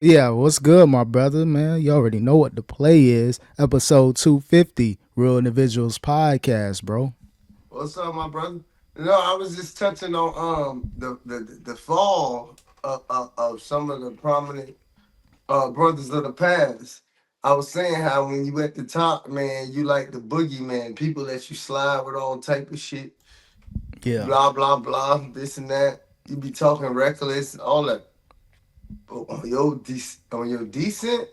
Yeah, what's good, my brother, man? You already know what the play is. Episode 250, Real Individuals Podcast, bro. What's up, my brother? No, I was just touching on the fall of some of the prominent brothers of the past. I was saying how when you at the top, man, you like the boogeyman, people that you slide with all type of shit, Yeah. blah blah blah, this and that. You be talking reckless, all that. But on your decent,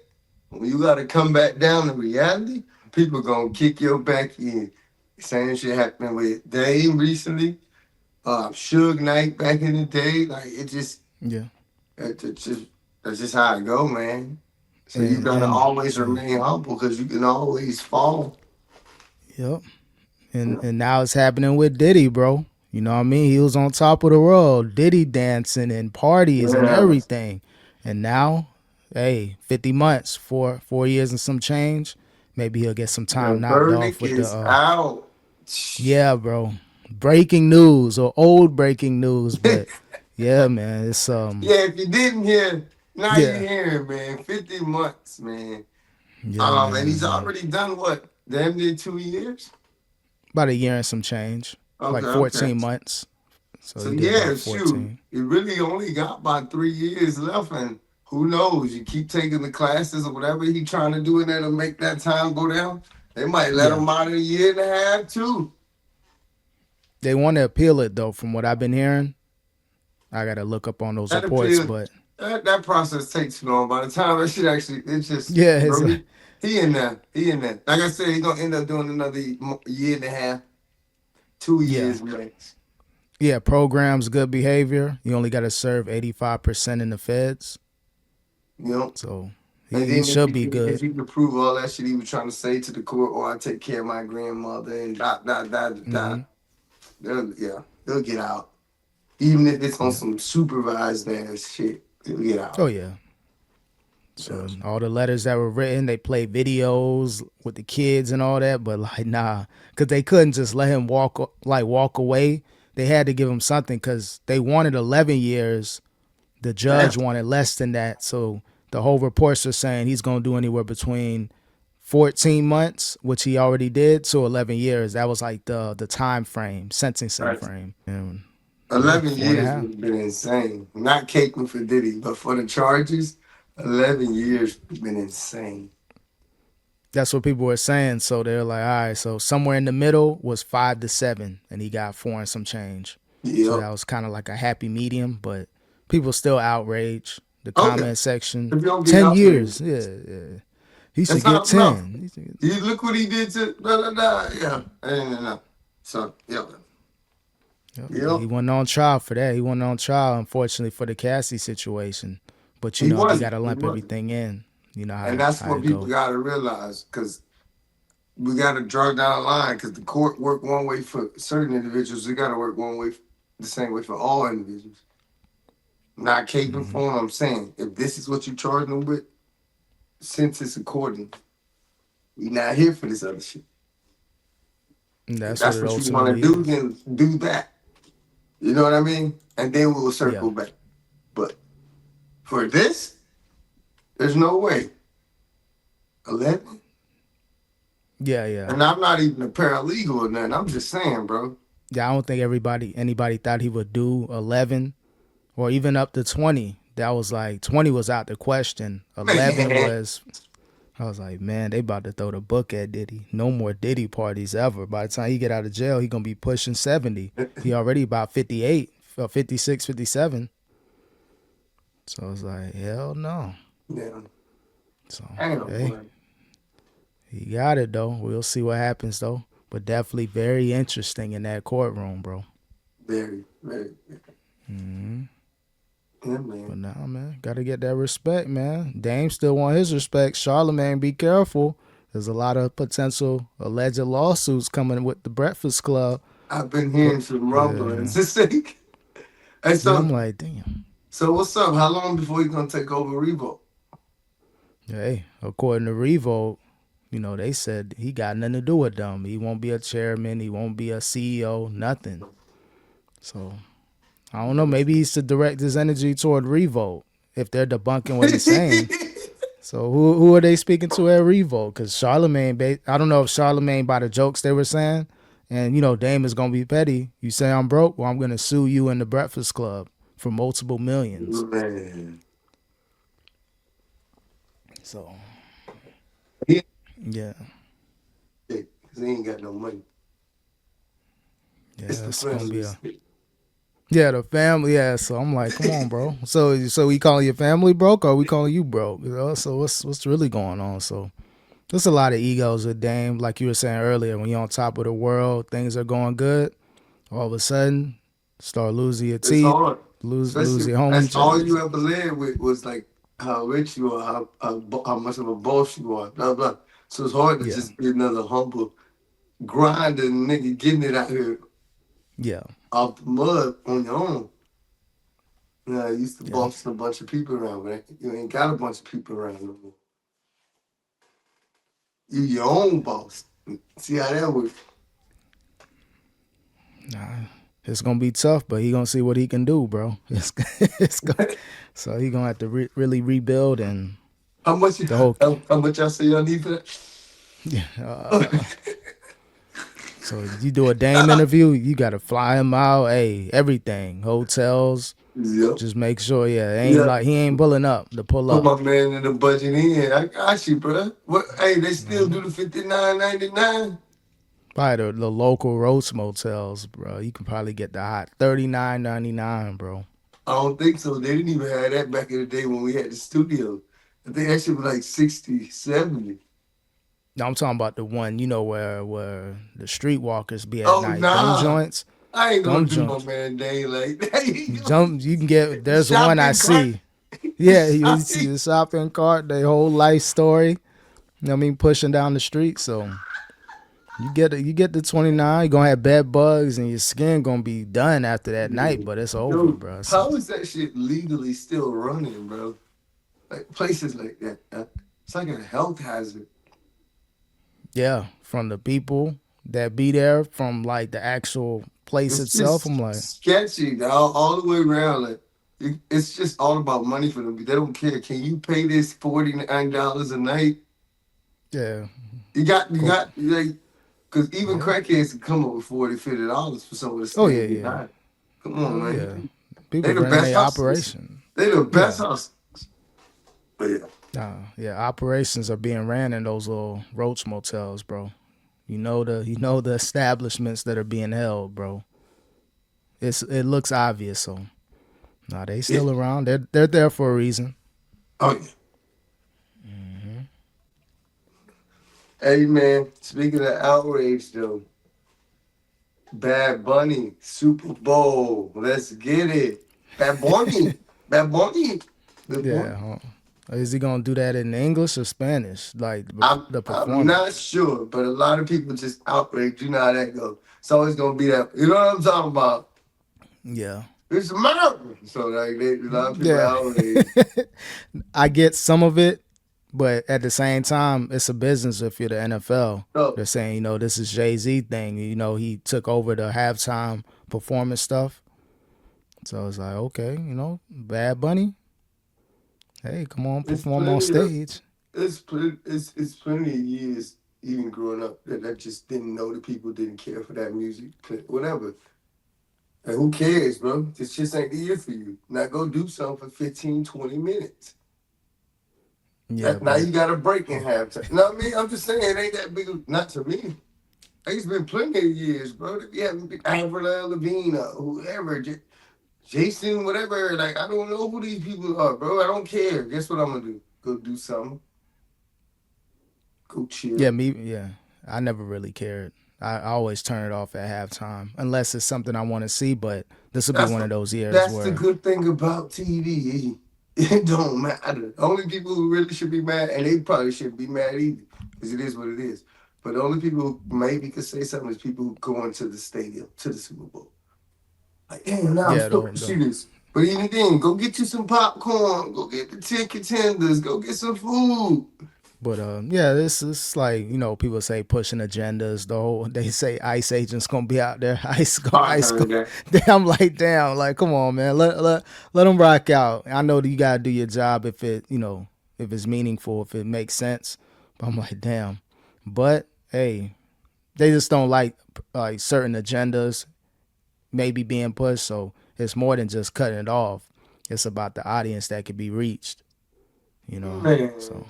when you gotta come back down to reality, people gonna kick your back in. Same shit happened with Dame recently. Suge Knight back in the day. Like it just, Yeah. it just that's just how it go, man. So you And gotta and always remain humble because you can always fall. yep. You And know? and now it's happening with Diddy, bro. You know what I mean? He was on top of the world, Diddy dancing and parties and Yeah. everything. And now, hey, 50 months, four years and some change. Maybe he'll get some The time knocked off verdict with the is out. yeah, bro. Breaking news or old breaking news, Yeah, but yeah, man, it's if you didn't hear, now you yeah. hearing, man. 50 months, man. Yeah, And he's man. already done what? Damn near 2 years? About a year and some change, Okay, like okay. 14 months. So So he did yeah, about shoot, 14. you really only got about 3 years left, and who knows? You keep taking the classes or whatever he trying to do in there to make that time go down. They might let Yeah, him out in a year and a half too. they want to appeal it though. From what I've been hearing, I gotta look up on those That reports. appeal, But that process takes too long. By the time that shit actually, it's just, yeah, it's bro, he in there, he in there. Like I said, he gonna end up doing another year and a half, two yeah, years max. yeah. Programs good behavior. You only gotta serve 85% in the feds, You know. so And he then should be good. if he could prove all that shit he was trying to say to the court, or I take care of my grandmother and Hmm. yeah, they'll get out. Even if it's on Yeah. some supervised ass shit, they'll get Oh out. yeah. Yeah. So all the letters that were written, they played videos with the kids and all that, but like nah, cause they couldn't just let him walk away. They had to give him something because they wanted 11 years. The Damn. judge wanted less than that. So the whole reports are saying he's gonna do anywhere between 14 months, which he already did, to 11 years. That was like the time frame, sentencing Right. frame. And yeah, 11 four and a years half. would have been insane. Not caking for Diddy, but for the charges, 11 years would have been insane. That's what people were saying. So they're like, all right, so somewhere in the middle was 5 to 7, and he got four and some change. So Yep. that was kind of like a happy medium, but people still outraged. The Oh, yeah. comment section, If you don't get 10 out there, years. Yeah, yeah. He should it's get not enough. 10. You look what he did to da da da. Yeah. And, so, yeah. Yep, but he Yep. wasn't on trial for that. He wasn't on trial, unfortunately, for the Cassie situation. But He they wasn't. got to He lump wasn't. everything in. You know And how that's what it people go. got to realize because we got to draw down a line because the court work one way for certain individuals. We got to work one way, the same way for all individuals. Not caping Hmm. for them. I'm saying if this is what you charging them with, sentence according. We not here for this other shit. And If that's what that's it what you want to ultimately do, is. then do that. You know what I mean? And then we'll Yeah. circle back. But for this, there's no way. 11. Yeah, yeah. And I'm not even a paralegal or nothing. I'm just saying, bro. Yeah, I don't think anybody thought he would do 11 or even up to 20. That was like 20 was out the question. 11 Man, was I was like, man, they about to throw the book at Diddy. No more Diddy parties ever. By the time he get out of jail, he gonna be pushing 70. He already about 58, 56, 57. So I was like, hell no. yeah, So I ain't no hey, fun. he got it though. We'll see what happens though. But definitely very interesting in that courtroom, bro. Very, very. Hmm. Yeah, But man. now, man, gotta get that respect, man. Dame still want his respect. Charlemagne, be careful. There's a lot of potential alleged lawsuits coming with the Breakfast Club. I've been But hearing some yeah, rumblings. And yeah, I'm like, damn. so what's up? How long before you gonna take over Revo? Hey, according to Revo, they said he got nothing to do with them. He won't be a chairman. He won't be a CEO. Nothing. So I don't know. Maybe he's to direct his energy toward Revo. if they're debunking what he's saying. So who are they speaking to at Revo? Because Charlemagne, I don't know if Charlemagne by the jokes they were saying, and Dame is gonna be petty. You say I'm broke, well I'm gonna sue you in the Breakfast Club for multiple millions. Man. So He yeah, because he ain't got no money. It's yeah, the it's gonna be friends. a yeah the family. Yeah, so I'm like, come on, bro. So we calling your family broke, or we calling you broke? So what's really going on? So there's a lot of egos with Dame, like you were saying earlier. When you're on top of the world, things are going good. All of a sudden, start losing your It's teeth, hard. lose Especially your homie. that's all you ever lived with was like how rich you are, how much of a boss you are, blah blah. So it's hard to Yeah, just be another humble grinding nigga getting it out here yeah, off the mud on your own. I used to yeah. boss a bunch of people around, but you ain't got a bunch of people around no more. You your own boss. See how that works? Nah, it's gonna be tough, but he gonna see what he can do, bro. So he gonna have to really rebuild and How much you, the whole. how much y'all say y'all need for Yeah. that? So you do a Dame interview, you gotta fly him out. Hey, everything, hotels. Yep. Just make sure, yeah, ain't Yeah. like he ain't pulling up to pull Put up. my man in the budget in. I got you, bro. What? Hey, they still do the 59.99. Probably the local roast motels, bro. You can probably get the hot $39.99, bro. I don't think so. They didn't even have that back in the day when we had the studio. I think that shit was like 60, 70. Now I'm talking about the one, where the streetwalkers be at Oh, night. Them nah. joints, I ain't gonna them do my joints. man Dane like that. Jump, you can get. There's one I Shopping cart. see. Yeah, you see Shopping. the shopping cart, their whole life story. You know what I mean, pushing down the street. So you get the 29. You're gonna have bed bugs, and your skin gonna be done after that night. But it's over, Yo, bro. So, how is that shit legally still running, bro? Like places like that. It's like a health hazard. yeah, from the people that be there, from like the actual place It's itself. just I'm like, sketchy all the way around. Like it's just all about money for them. They don't care. Can you pay this $49 a night? yeah, You go, got like because even yeah. crackheads can come up with $40, $50 for someone to Oh stay yeah, and get yeah. high. Come on, Oh yeah. man. They People the running best their hustlers. operation. They the best Yeah. hustlers. But yeah, Yeah, operations are being ran in those little roach motels, bro. You know the establishments that are being held, bro. It looks obvious, so nah, they yeah. still around. They're there for a reason. Oh yeah. Hey man, speaking of outrage though, Bad Bunny, Super Bowl. Let's get it. Bad Bunny. Bad Bunny. Bad Bunny. Yeah. Is he gonna do that in English or Spanish? Like the I'm not performance? sure, but a lot of people just outraged. You know how that goes. It's always gonna be that. You know what I'm talking about? Yeah. It's America. So like, a lot of people Yeah. outraged. I get some of it, but at the same time, it's a business if you're the NFL. So They're saying, this is Jay-Z thing. He took over the halftime performance stuff. So it's like, okay, Bad Bunny, hey, come on, it's perform on plenty of stage. it's plenty of years even growing up that I just didn't know the people didn't care for that music, whatever. And who cares, bro? This just ain't the year for you. Now go do something for 15, 20 minutes. Yeah, Now but you got a break in halftime. You know what I mean? I'm just saying it ain't that big. Not to me. It's been plenty of years, bro. They be having Avril Lavigne or whoever, Jason, whatever. Like I don't know who these people are, bro. I don't care. Guess what I'm gonna do? Go do something. Go yeah, chill. yeah, I never really cared. I always turn it off at halftime unless it's something I want to see. But this will be That's one the of those years that's the where, good thing about TV. It don't matter. The only people who really should be mad, and they probably shouldn't be mad either, because it is what it is. But the only people who maybe could say something is people who go into the stadium to the Super Bowl. Like, damn, now I'm yeah, stoked to see this. But even then, go get you some popcorn. Go get the ticket tenders. Go get some food. But yeah, this is like people say pushing agendas. The whole they say ICE agents gonna be out there. I ICE go. heard that. I'm like, damn, like come on, man, let them rock out. I know that you gotta do your job if it if it's meaningful, if it makes sense. But I'm like, damn. But hey, they just don't like certain agendas maybe being pushed. So it's more than just cutting it off. It's about the audience that could be reached. Man, So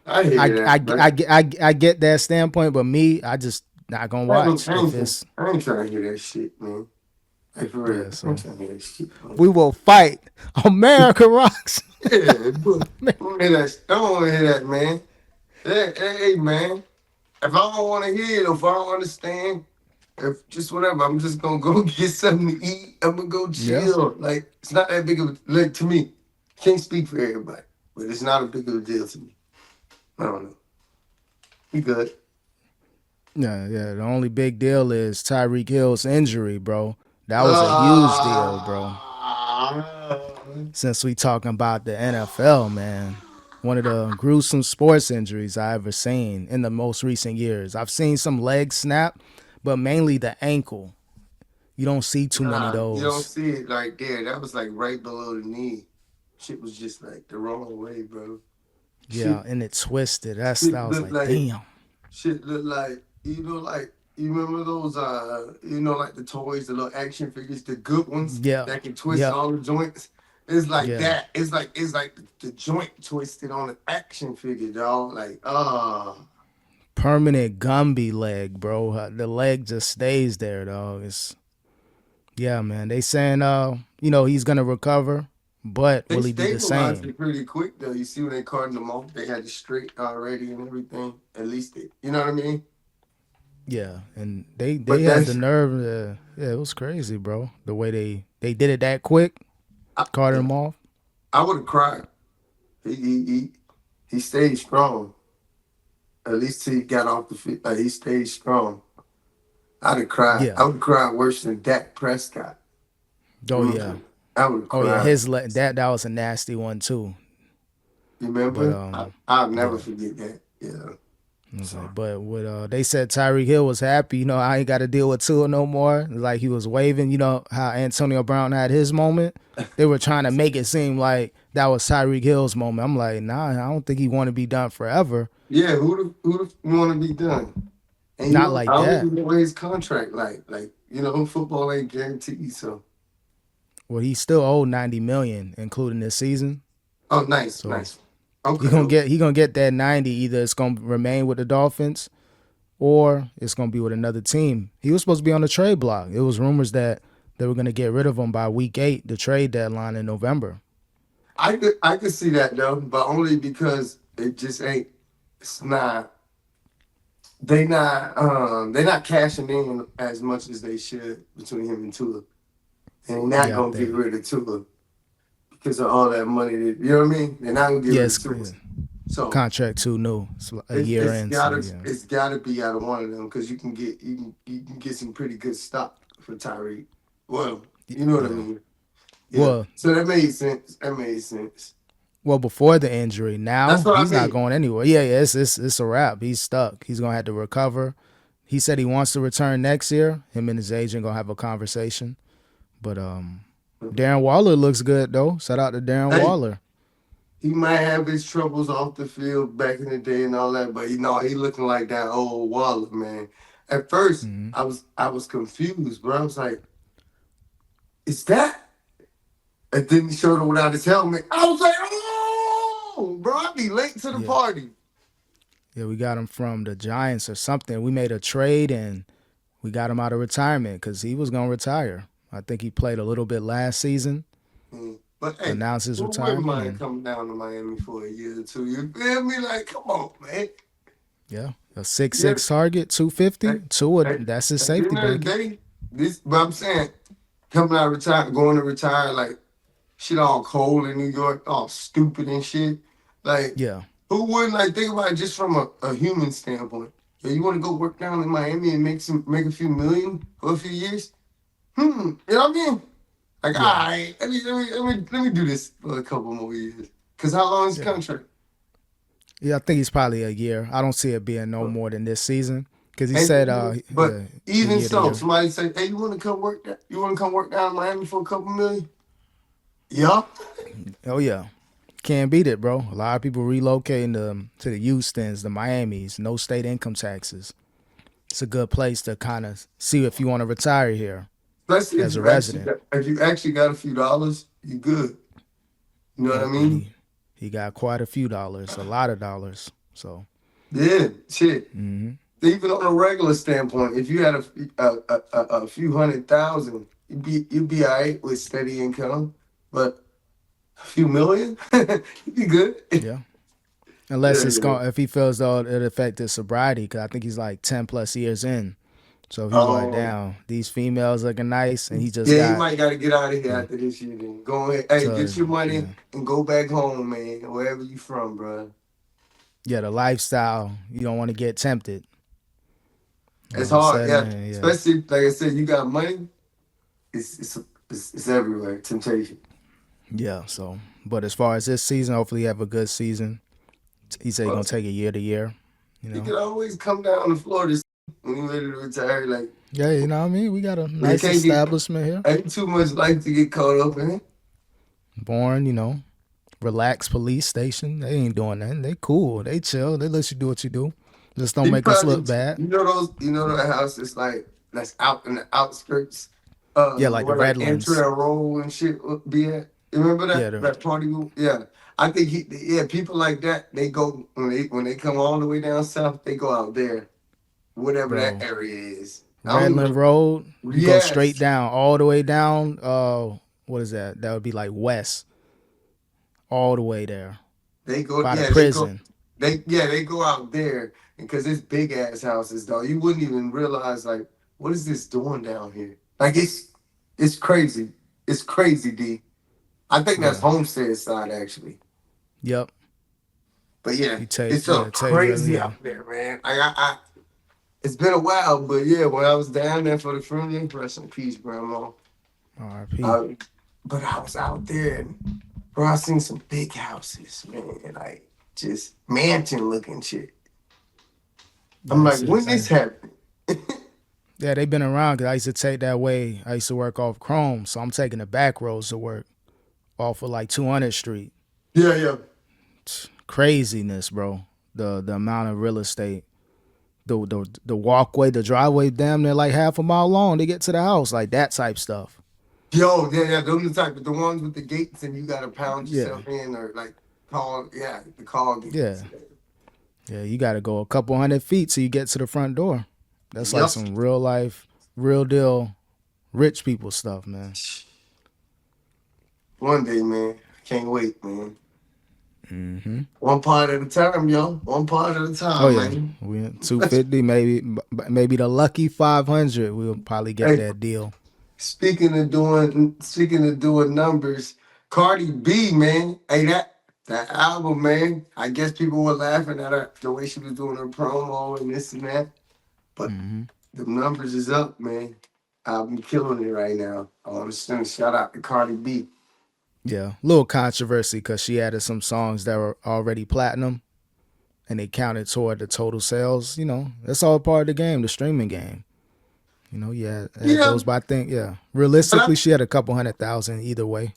I hear that, man. I get that standpoint, but me, I just not gonna watch if it's I ain't trying to hear that shit, man. Like for real, yeah. I ain't So trying to hear that shit, man. we will fight. America rocks. Yeah, but I don't hear that. I don't want to hear that, man. Hey, man. If I don't want to hear it, if I don't understand, if just whatever, I'm just gonna go get something to eat. I'm gonna go Yeah. chill. Like it's not that big of a like to me. Can't speak for everybody, but it's not a big of a deal to me. I don't know. We good. Yeah, yeah. The only big deal is Tyreek Hill's injury, bro. That was a huge deal, bro. Ah, Since we talking about the NFL, man. One of the gruesome sports injuries I ever seen in the most recent years. I've seen some legs snap, but mainly the ankle. You don't see too many of nah, you don't those. see it like there. That was like right below the knee. Shit was just like the wrong way, bro. Yeah, Shit, and it twisted. shit I was looked like, like damn. shit looked like like you remember those like the toys, the little action figures, the good ones Yeah, that can twist yep, all the joints. It's like yeah. that. It's like the joint twisted on an action figure, dog. Like Permanent Gumby leg, bro. The leg just stays there, dog. It's yeah, man. They saying he's gonna recover, but they will he be the stabilized same? it pretty quick though. You see when they carted them off, they had it straight already and everything. At least it, you know what I mean? Yeah, and they But had the that's nerve. Yeah, it was crazy, bro. The way they did it that quick, I, carted him off. I would have cried. He stayed strong. At least he got off the field. He stayed strong. I'd have cried. Yeah. I would have cried worse than Dak Prescott. Oh yeah. Mhm. I would have Oh yeah. cried. That was a nasty one too. You But remember? I'll never yeah. forget that. Yeah. I was So like, but what they said Tyreek Hill was happy. I ain't got to deal with Tua no more. Like he was waving. You know how Antonio Brown had his moment. They were trying to make it seem like that was Tyreek Hill's moment. I'm like, nah, I don't think he want to be done forever. yeah, who want to be done? And Not I like don't that. even know what his contract like. Football ain't guaranteed. So Well, he's still owed 90 million, including this season. oh, nice, So nice. Okay. he gonna get that 90. Either it's gonna remain with the Dolphins or it's gonna be with another team. He was supposed to be on the trade block. It was rumors that they were gonna get rid of him by week 8, the trade deadline in November. I could see that though, but only because it just ain't. It's not. They not cashing in as much as they should between him and Tua. And they're not Yep, gonna get they rid of Tua because of all that money. You know what I mean? They're not gonna get rid of yes, Tua. So contract too new. It's a it's year it's in, so gotta yeah. it's gotta be out of one of them because you can get some pretty good stock for Tyreek. Well, you know what I Yeah. mean. Yeah. Well, So that made sense. That made sense. well, before the injury, That's now what I he's not mean. going anywhere. Yeah, yeah, it's a wrap. He's stuck. He's gonna have to recover. He said he wants to return next year. Him and his agent gonna have a conversation. But Darren Waller looks good though. Shout out to Darren Hey, Waller. he might have his troubles off the field back in the day and all that, but he looking like that old Waller, man. At first, Hmm. I was confused, bro. I was like, "Is that?" And then he showed him without his helmet. I was like, "Oh, bro, I be late to the Yeah, party." yeah, we got him from the Giants or something. We made a trade and we got him out of retirement because he was gonna retire. I think he played a little bit last season, But hey, announced his who wouldn't retirement, mind and coming down to Miami for a year or two? You feel me? Like, come on, man. yeah, a six Yeah, six target, 250. at, Tua, at, that's his at the safety end of the blanket. day, but I'm saying, coming out of retire, going to retire, like, shit all cold in New York, all stupid and shit. Like, Yeah, who wouldn't like think about it just from a human standpoint? Yeah, you want to go work down in Miami and make a few million for a few years? You know what I mean? Like, all yeah, right, let me do this for a couple more years. Cause how long is the yeah. contract? Yeah, I think he's probably a year. I don't see it being no more than this season because he And said, but yeah, the even year to so, year. somebody say, "Hey, you want to come work? You want to come work down in Miami for a couple million?" Yeah. Oh yeah, can't beat it, bro. A lot of people relocating to the Houston's, the Miami's, no state income taxes. It's a good place to kind of see if you want to retire here Especially as a resident. if you actually got a few dollars, you good. You know what I Yep, and mean? he got quite a few dollars, a lot of dollars. So, Yeah, shit. mm-hmm. Even on a regular standpoint, if you had a few 100,000, you'd be all right with steady income. But a few million, you'd be good. Yeah. Unless Yeah, it's yeah. going, if he feels though it affect his sobriety, because I think he's like 10+ years in. So if he's like, Um, damn, these females looking nice, and he just yeah, you got might got to get out of here yeah, after this year. Then go ahead, hey, get to your money yeah, and go back home, man, wherever you from, bro. yeah, the lifestyle. You don't want to get tempted. It's All of a hard, yeah. sudden, yeah, Especially like I said, you got money. It's it's it's everywhere. Temptation. yeah. So, but as far as this season, hopefully he have a good season. He said he's Well, gonna take it year to year. You you know. can always come down to Florida when you're ready to retire. Like Yeah, you know what I mean. We got a you nice can't get establishment here. ain't too much life to get caught up in. Born, relaxed police station. They ain't doing nothing. They cool. They chill. They let you do what you do. Just don't You make us probably look bad. you know that house is like that's out in the outskirts, Yeah, like the where like Redlands. Entrail Roll and shit would be at. You remember Yeah, that party? Yeah, I think yeah, people like that they go when they come all the way down south, they go out there, whatever that bro. area is. I don't Redland even. Road. You go straight Yes, down, all the way down. What is that? That would be like west, all the way there they go. by the Yeah, they go. prison. They go out there because it's big ass houses, though. You wouldn't even realize like what is this doing down here? Like it's crazy. It's crazy, D. I think that's Yeah. Homestead side actually. Yep. But yeah, it's so Tell you crazy yeah. out there, man. It's been a while, but yeah, when I was down there for the funeral, rest in peace, grandma. R.I.P. I, but I was out there, and bro, I seen some big houses, man, like just mansion looking shit. I'm Yeah, like, when this happened? yeah, they've been around because I used to take that way. I used to work off Chrome, so I'm taking the back roads to work off of like 200th Street. Yeah, yeah. Craziness, bro. The amount of real estate, the walkway, the driveway, damn near like half a mile long to get to the house, like that type stuff. Yo, yeah, yeah. Those are the type of the ones with the gates, and you gotta pound Yeah, yourself in or like call, yeah, the call yeah, gates. yeah. You got to go a couple 100 feet till you get to the front door. That's like Yep. some real life, real deal, rich people stuff, man. One day, man. Can't wait, man. Hmm. One part at a time, yo. One part at a Oh time, yeah, man. we 250, maybe the lucky 500. We'll probably get Hey, that deal. speaking of doing numbers, Cardi B, man. Hey, that album, man. I guess people were laughing at her the way she was doing her promo and this and that. But Hmm. the numbers is up, man. I'm killing it right now. I want to send a shout out to Cardi B. Yeah, little controversy because she added some songs that were already platinum, and they counted toward the total sales. That's all part of the game, the streaming game. Yeah, add Yeah, those, but I think, yeah, but realistically, she had a couple 100,000 either way.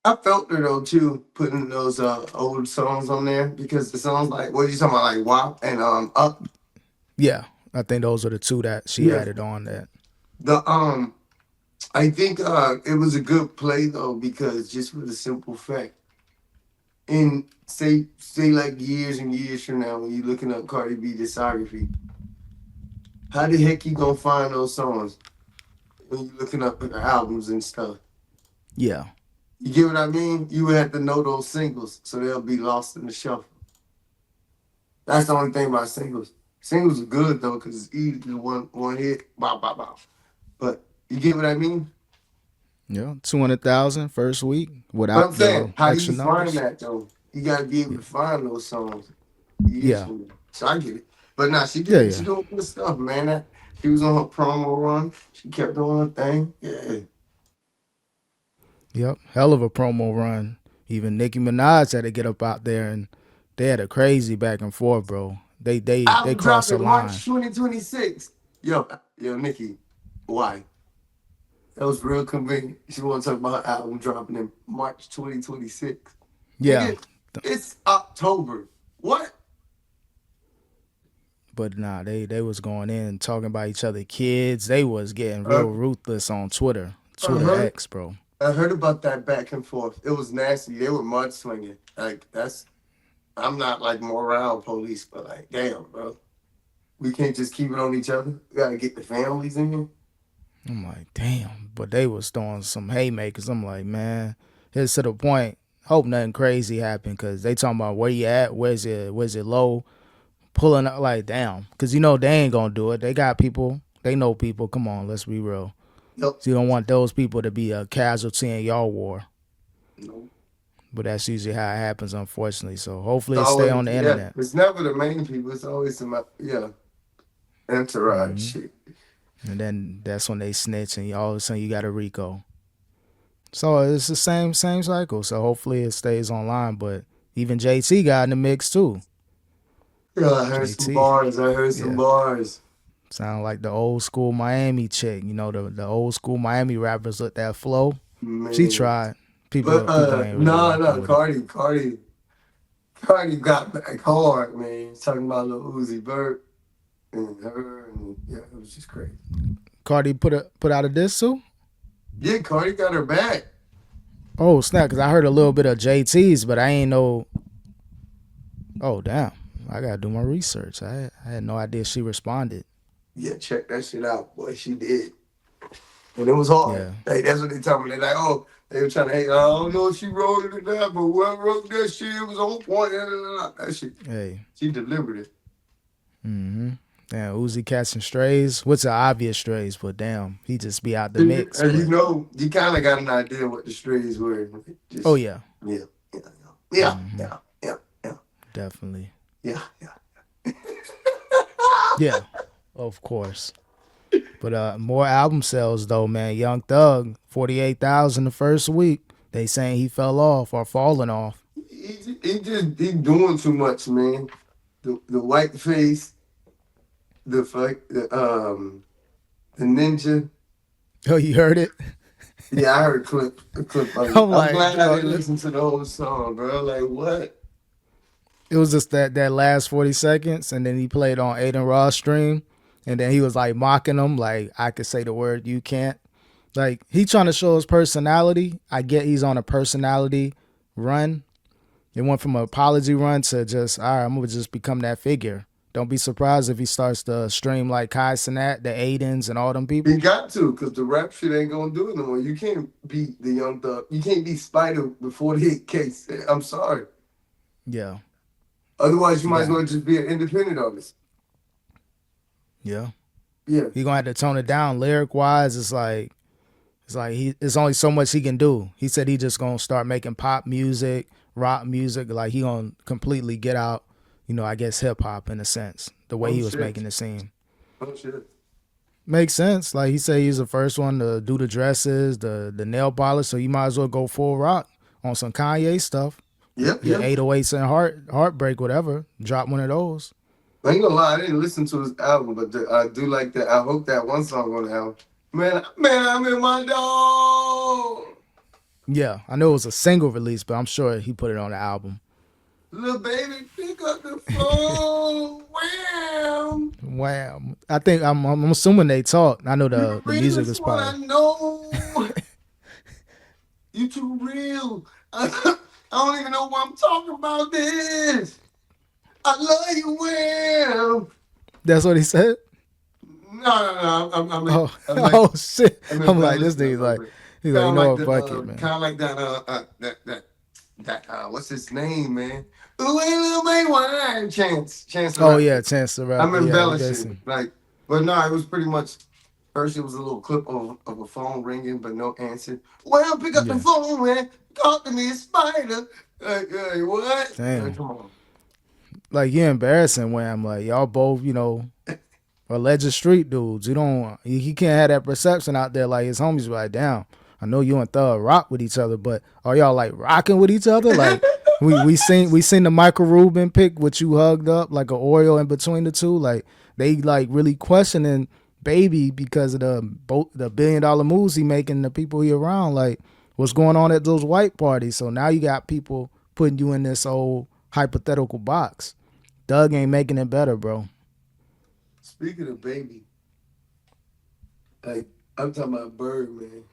I felt her though too, putting those old songs on there because the songs like what are you talking about, like WAP and Up. Yeah, I think those are the two that she Yeah. added on that. The I think it was a good play though because just for the simple fact, in say like years and years from now when you're looking up Cardi B discography, how the heck you gonna find those songs when you're looking up her albums and stuff? Yeah, You get what I mean? You would have to know those singles, so they'll be lost in the shuffle. That's the only thing about singles. Singles are good though, cause it's easy to one hit, bow bow bow. But you get what I mean? yeah, 200,000 first week But without I'm the saying, how do extra you find numbers. that though? You gotta be able Yeah, to find those songs years yeah, from now. So I get it. But nah, she yeah, did she yeah. doing good stuff, man. She was on her promo run. She kept doing her thing. Yeah. Yep, hell of a promo run. Even Nicki Minaj had to get up out there and They had a crazy back and forth, bro. They Album crossed the dropping line. March 2026. Yo, Nikki, why? That was real convenient. She want to talk about her album dropping in March 2026. Yeah, Nigga, it's October. What? but nah, they was going in talking about each other kids. They was getting Uh, real ruthless on Twitter, I Twitter heard, X, bro. I heard about that back and forth. It was nasty. They were mudslinging. Like, I'm not like morale police, but like, damn, bro. We can't just keep it on each other. We gotta get the families in here. I'm like, damn. But they was throwing some haymakers. I'm like, man, it's to the point. Hope nothing crazy happened because they talking about where you at, where's it low, pulling up like damn. Because you know they ain't gonna do it. They got people. They know people. Come on, let's be real. Nope. So you don't want those people to be a casualty in y'all war. Nope. But that's usually how it happens, unfortunately. So hopefully It's it stay on always, the yeah. internet. It's never the main people. It's always some, yeah, entourage Hmm. shit. And then that's when they snitch, and all of a sudden you got a Rico. So it's the same cycle. So hopefully it stays online. But even JT got in the mix too. Yeah, I heard some JT, bars. I heard some yeah, bars. sound like the old school Miami chick. You know the old school Miami rappers with that flow. She Man. tried. But People ain't really no, rocking no, with it. Cardi got back hard, man. Talking about Lil Uzi Vert and her, and yeah, it was just crazy. Cardi put out a diss too. Yeah, Cardi got her back. Oh snap! Cause I heard a little bit of JT's, but I ain't know. Oh damn! I gotta do my research. I had no idea she responded. Yeah, check that shit out, boy. She did, and it was hard. Yeah. Hey, that's what they told me. They like, oh, they were trying to hate. I don't know if she wrote it or not, but whoever wrote that shit, it was on point. That shit, Hey. she delivered it. Mm-hmm. Damn, Uzi catching strays. What's the obvious strays? But damn, he just be out the And mix. you But know, you kind of got an idea what the strays were. oh Just yeah, yeah, yeah, yeah, mm-hmm. yeah, yeah, yeah, Definitely. yeah, yeah. Yeah, of course. But more album sales though, man. Young Thug, 48,000 the first week. They saying he fell off or falling off. He doing too much, man. The white face, the ninja. Oh, you heard it? Yeah, I heard a clip of it. I'm I'm like, glad I didn't listen to the whole song, bro. Like what? it was just that last 40 seconds, and then he played on Aiden Ross stream, and then he was like mocking him, like I could say the word you can't. Like he trying to show his personality. I get he's on a personality run. It went from an apology run to just, all right, I'm gonna just become that figure. Don't be surprised if he starts to stream like Kai Cenat, the Aidens, and all them He people. got to, cause the rap shit ain't gonna do it no more. You can't beat the Young Thug. You can't beat Spider with 48K. I'm sorry. Yeah, Otherwise, you he might as got, well just be an independent artist. yeah. Yeah. He gonna have to tone it down lyric wise. It's like it's only so much he can do. He said he just gonna start making pop music, rock music. Like he gonna completely get out, I guess hip hop in a sense, the way Oh he was shit. making it seem. Oh shit. Makes sense. Like he said, he's the first one to do the dresses, the nail polish. So you might as well go full rock on some Kanye stuff. Yep. Your Yep. 808s and heartbreak, whatever. Drop one of those. I ain't gonna lie, I didn't listen to his album, but I do like that. I hope that one song on the album. Man, I'm in my dog. Yeah, I know it was a single release, but I'm sure he put it on the album. Little baby, pick up the phone. Wham. Wow. I think I'm assuming they talked. I know You the the music realest is one probably. I know. You too real. I don't even know why I'm talking about this. I love you well. That's what he said. No. Oh, I'm like, oh shit! I'm I'm like this embellishing a dude's little like bit. he's like Kind you of know like what, bucket man. kind of like that. What's his name, man? Ooh, ain't little man wine. Chance the Oh Rapper. yeah, Chance the I'm Rapper. Yeah, he embellishing, basically. like, but no, it was pretty much. First, it was a little clip of a phone ringing, but no answer. Well, pick up the Yeah. phone, man. Talk to me, Spider. Like, what? Like, Damn. come on. Like you're embarrassing when I'm like y'all both alleged street dudes. You don't. He can't have that perception out there. Like his homies be like, damn. I know you and Thug rock with each other, but are y'all like rocking with each other? Like we seen the Michael Rubin pick, which you hugged up like an Oreo in between the two. Like they like really questioning Baby because of the $1 billion moves he making, the people he around. Like what's going on at those white parties? So now you got people putting you in this old hypothetical box. Doug ain't making it better, bro. Speaking of Baby, like I'm talking about Birdman.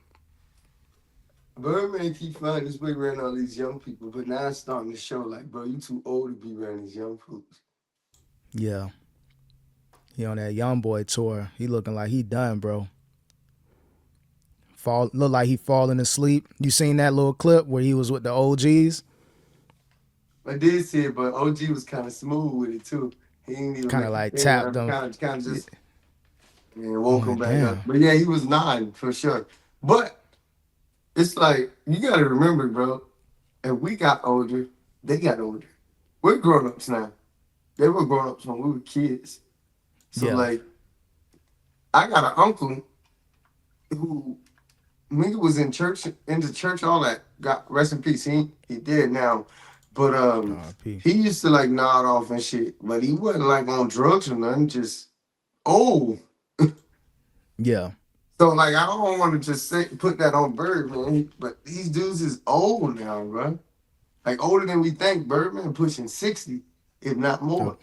Birdman keep finding his way around all these young people, but now it's starting to show like, bro, you too old to be around these young folks. Yeah, he on that young boy tour. He looking like he done, bro. Look like he falling asleep. You seen that little clip where he was with the OGs? I did see it, but OG was kind of smooth with it too. He didn't even Kind of make a like thing out tapped of it. them. Kind of Yeah. just woke I'm him like, back up. damn. But yeah, he was nodding for sure. But it's like you got to remember, bro. If we got older, they got older. We're grown ups now. They were grown ups when we were kids. So Yeah. like, I got an uncle who when he was in church, into church, all that. Got rest in peace. He dead now, but R.P. he used to like nod off and shit. But he wasn't like on drugs or nothing. Just old. Yeah. So like I don't want to just say put that on Birdman, but these dudes is old now, bro. Like older than we think. Birdman pushing 60, if not Uh, more.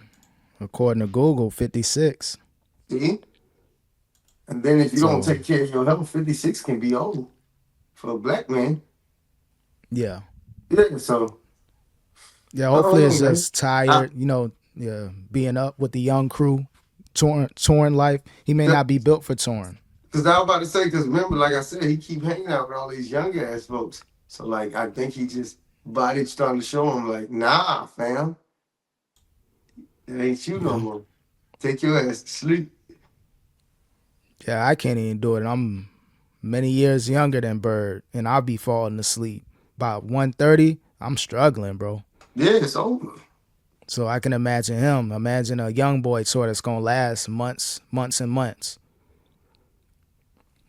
According to Google, 56. See? And then if you don't So take care of your health, 56 can be old for a black man. yeah. Yeah, so Yeah, I don't hopefully know, it's man. just tired, yeah, being up with the young crew, touring life. He may not be built for touring. Because I was about to say, because remember, like I said, he keep hanging out with all these young ass folks. So like I think he just body starting to show him like, nah, fam, it ain't you no Yeah. more. Take your ass to sleep. Yeah, I can't even do it. I'm many years younger than Bird, and I'll be falling asleep. About 1:30, I'm struggling, bro. Yeah, it's over. So I can imagine him. Imagine a young boy tour that's gonna last months, months and months.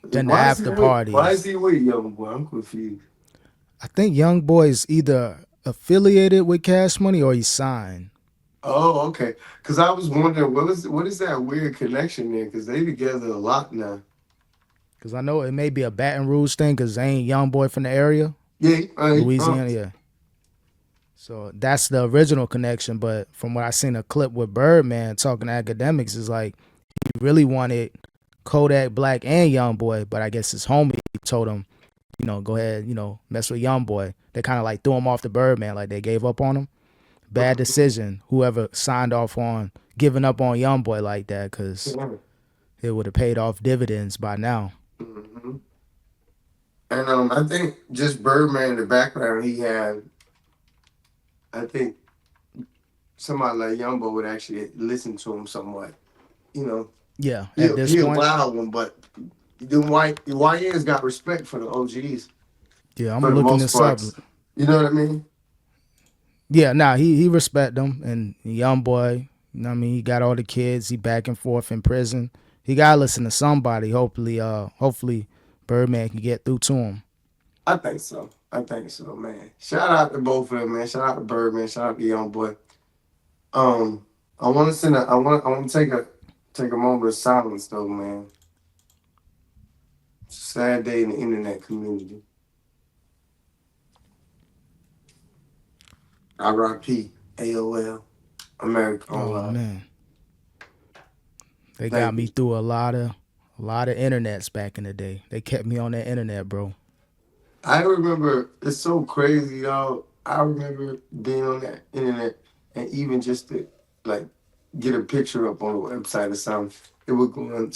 Then the Why is he after with? Why is parties. he with young boy? I'm confused. I think young boy is either affiliated with Cash Money or he's signed. Oh, okay. Because I was wondering what is that weird connection there? Because they together a lot now. Cause I know it may be a Baton Rouge thing, cause they ain't young boy from the area, Yeah, Louisiana. Yeah. So that's the original connection. But from what I seen a clip with Birdman talking academics, is like he really wanted Kodak Black and Young Boy, but I guess his homie told him, go ahead, mess with Young Boy. They kind of like threw him off the Birdman, like they gave up on him. Bad decision. Whoever signed off on giving up on Young Boy like that, cause it would have paid off dividends by now. mm-hmm. And I think just Birdman in the background he had, I think somebody like Yumbo would actually listen to him somewhat. You know, Yeah, he at this he a point, wild one, but the YN's got respect for the OGs yeah, I'm for the looking most this up. parts. You know what I mean? Yeah, nah, he respect them, and Young Boy, I mean, he got all the kids. He back and forth in prison. He gotta listen to somebody. Hopefully, Birdman can get through to him. I think so. I think so, man. Shout out to both of them, man. Shout out to Birdman. Shout out to Young Boy. I want to send a. I want to take a moment of silence though, man. It's a sad day in the internet community. RIP AOL America Oh Online. man, they got Thank me you. through a lot of internets back in the day. They kept me on that internet, bro. I remember it's so crazy, y'all. I remember being on that internet and even just to like get a picture up on a website or something. It would go on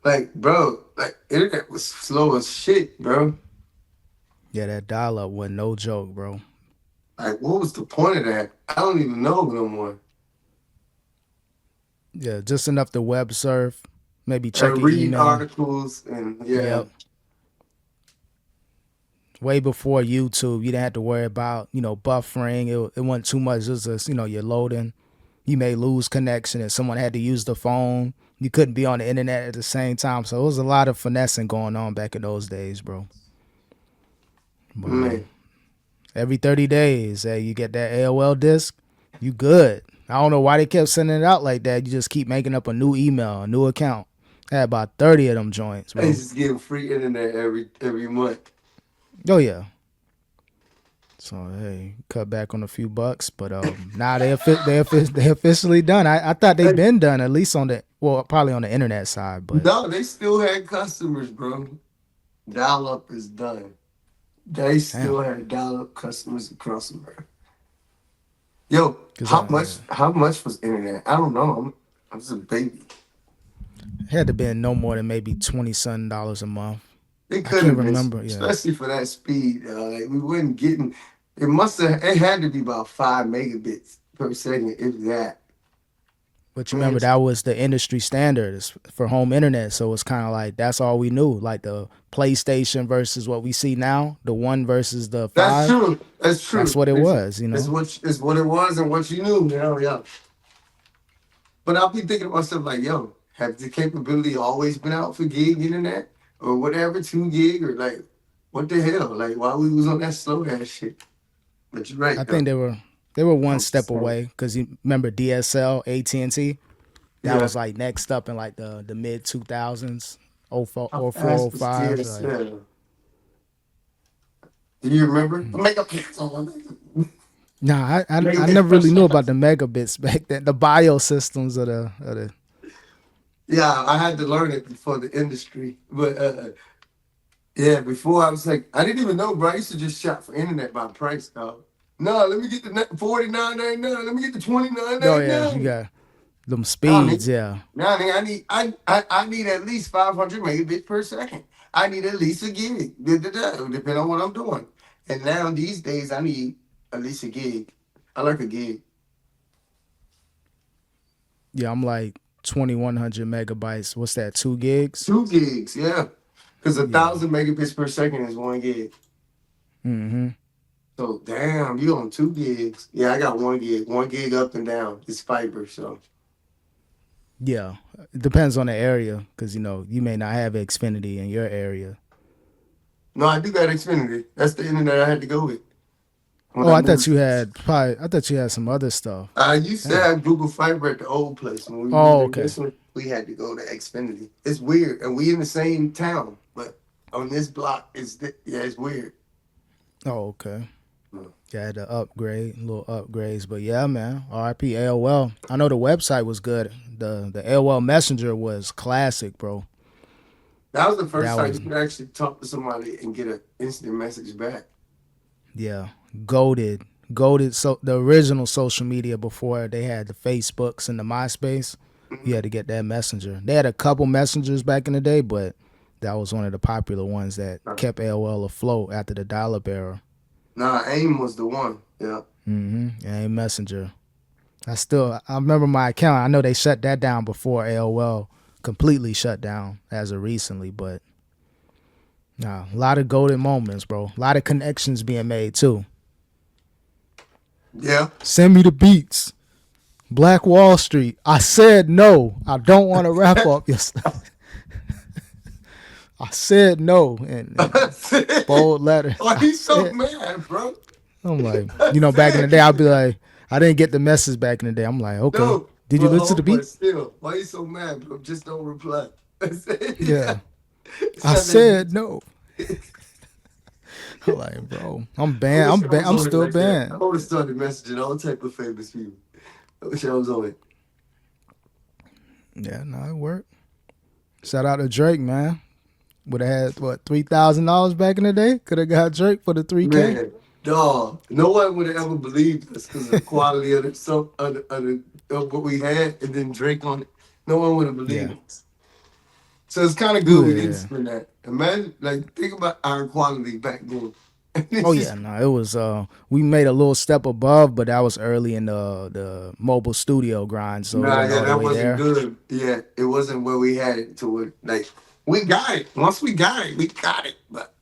like bro, like internet was slow as shit, bro. Yeah, that dial up wasn't no joke, bro. Like what was the point of that? I don't even know no more. Yeah, just enough to web surf, maybe check And your read email. articles and yeah. Yep. Way before YouTube, you didn't have to worry about buffering. It wasn't too much. It was just you're loading. You may lose connection and someone had to use the phone. You couldn't be on the internet at the same time. So it was a lot of finessing going on back in those days, bro. But Man. Every 30 days, hey, you get that AOL disc, you good. I don't know why they kept sending it out like that. You just keep making up a new email, a new account. I had about 30 of them joints, They bro. just give free internet every month. Oh yeah. So hey, cut back on a few bucks, but now they officially done. I thought they Hey, been done at least on the probably on the internet side, but no, they still had customers, bro. Dial up is done. They damn, still had dial up customers across America. Yo, cause how yeah, much? How much was internet? I don't know. I'm just a baby. it had to been no more than maybe $20 a month. It I couldn't can't have been, remember. Yeah, especially for that speed. Like we wasn't getting. It must have. It had to be about 5 megabits per second, if that. but you Man, remember that was the industry standard for home internet, so it's kind of like that's all we knew, like the PlayStation versus what we see now, the one versus the that's five. true. That's That's true. what it was, you It's know. what it was and what you knew. Hell yeah. But I'll be thinking to myself like, yo, have the capability always been out for gig internet or whatever, 2 gig or like, what the hell? Like, why we was on that slow ass shit? But you're right I though. think they were one step away because you remember DSL, AT&T. That Yeah. was like next up in like the mid 2000s, How 04, fast was 05. Like, DSL? Do you remember? Make a pixel. nah, I Megabits never per really knew about second. the megabits back then. The biosystems of the. Yeah, I had to learn it before the industry. But yeah, before I was like, I didn't even know, bro. I used to just shop for internet by price, dog. No, let me get the 49.99. Let me get the twenty nine Oh ninety yeah, you nine. got them Now, nigga, speeds. Yeah, now, nigga, I need at least 500 megabits per second. I need at least a gig, depending on what I'm doing. And now these days, I need at least a gig. I like a gig. yeah. I'm like 2100 megabytes. What's that? 2 gigs? 2 gigs, yeah. Because a Yeah. thousand megabits per second is 1 gig. Mm-hmm. So damn, you on 2 gigs? Yeah, I got 1 gig. 1 gig up and down. It's fiber, so Yeah. It depends on the area because you may not have Xfinity in your area. no, I do got Xfinity. That's the internet I had to go with when Oh, I I thought moved. you had probably. I thought you had some other stuff. I used to Damn. have Google Fiber at the old place. When we moved Oh, in okay. this one, we had to go to Xfinity. It's weird, and we in the same town, but on this block, yeah, it's weird. Oh, okay. Mm. Yeah, I had to upgrade, little upgrades, but yeah, man. RIP AOL. I know the website was good. The AOL Messenger was classic, bro. That was the first That time was you could actually talk to somebody and get an instant message back. yeah, goaded, goaded. So the original social media before they had the Facebooks and the MySpace, you Mhm. had to get that messenger. They had a couple messengers back in the day, but that was one of the popular ones that Nah, kept AOL afloat after the dial-up era. nah, AIM was the one. Yeah. And Messenger. I remember my account. I know they shut that down before AOL completely shut down as of recently, but nah, a lot of golden moments, bro. A lot of connections being made too. Yeah. Send me the beats. Black Wall Street. I said no. I don't want to rap up your stuff. I said no in bold letters. Why I you so said mad, bro? I'm like, I back in the said day I'd be like, I didn't get the message back in the day. I'm like, okay. no, Did you listen to the but beat? still, why you so mad, bro? Just don't reply. I said, yeah. Yeah. I Send that said bitch. no. I'm like, bro, I'm I banned. wish I was I'm on it still like that. I banned. would have started messaging all type of famous people. I wish I was on it. Yeah, no, it worked. Shout out to Drake, man. Would have had what $3,000 back in the day. Could have got Drake for the 3K. Man, dog, no one would have ever believed us because of the quality of of what we had, and then Drake on it. No one would have believed Yeah. us. So it's kind of You good we would didn't yeah. spend that. Imagine, like, think about our quality back then. Oh This yeah, is no, it was we made a little step above, but that was early in the mobile studio grind, so it nah, wasn't yeah, all the that way wasn't there. good. Yeah, it wasn't where we had it to it. Like, we got it. Once we got it, we got it. But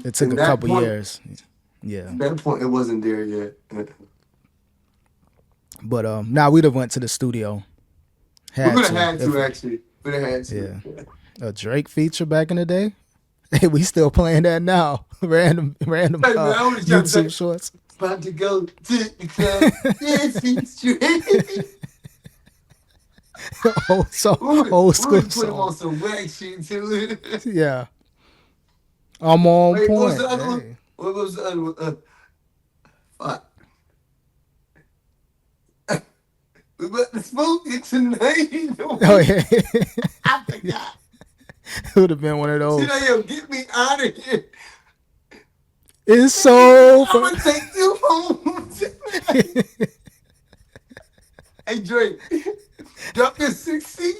It took in a that couple point, years. Yeah. it wasn't there yet. But now we'd have went to the studio. We Had would have to. had If to actually. Would have had to. yeah. Yeah. A Drake feature back in the day. Hey, we still playing that now. Random Hey man, I was trying to YouTube say, shorts. about to go to the club, dancing straight. Old We school would put him song. on some whack shit too. Yeah, I'm on Wait, what was the point. other one? Hey. What was the other one? Fuck. We about to smoke it tonight. Oh yeah, I forgot. it would have been one of See those. that, yo, get me out of here. It's so. I'm gonna take you home tonight. Hey Drake, drop your 60.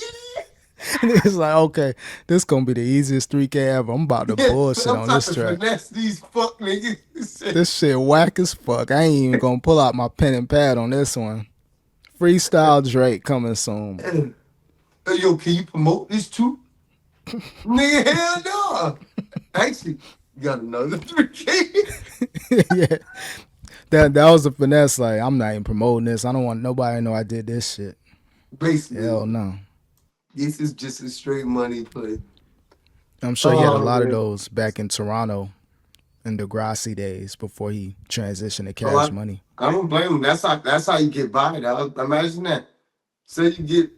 It's like, okay, this gonna be the easiest 3K ever. I'm about to Yeah, bullshit I'm on trying this to track. finesse these fuck niggas. This shit whack as fuck. I ain't even gonna pull out my pen and pad on this one. Freestyle Drake coming soon, bro. Hey, yo, can you promote this too? Nigga, hell no. Actually, you got another 3K. Yeah, that was a finesse. Like, I'm not even promoting this. I don't want nobody to know I did this shit. Hell Basically, no. this is just a straight money play. I'm sure he had a Oh, lot of man. those back in Toronto in the Degrassi days before he transitioned to Oh, Cash Money. I don't blame him. That's how you get by, dog. Imagine that. Say you get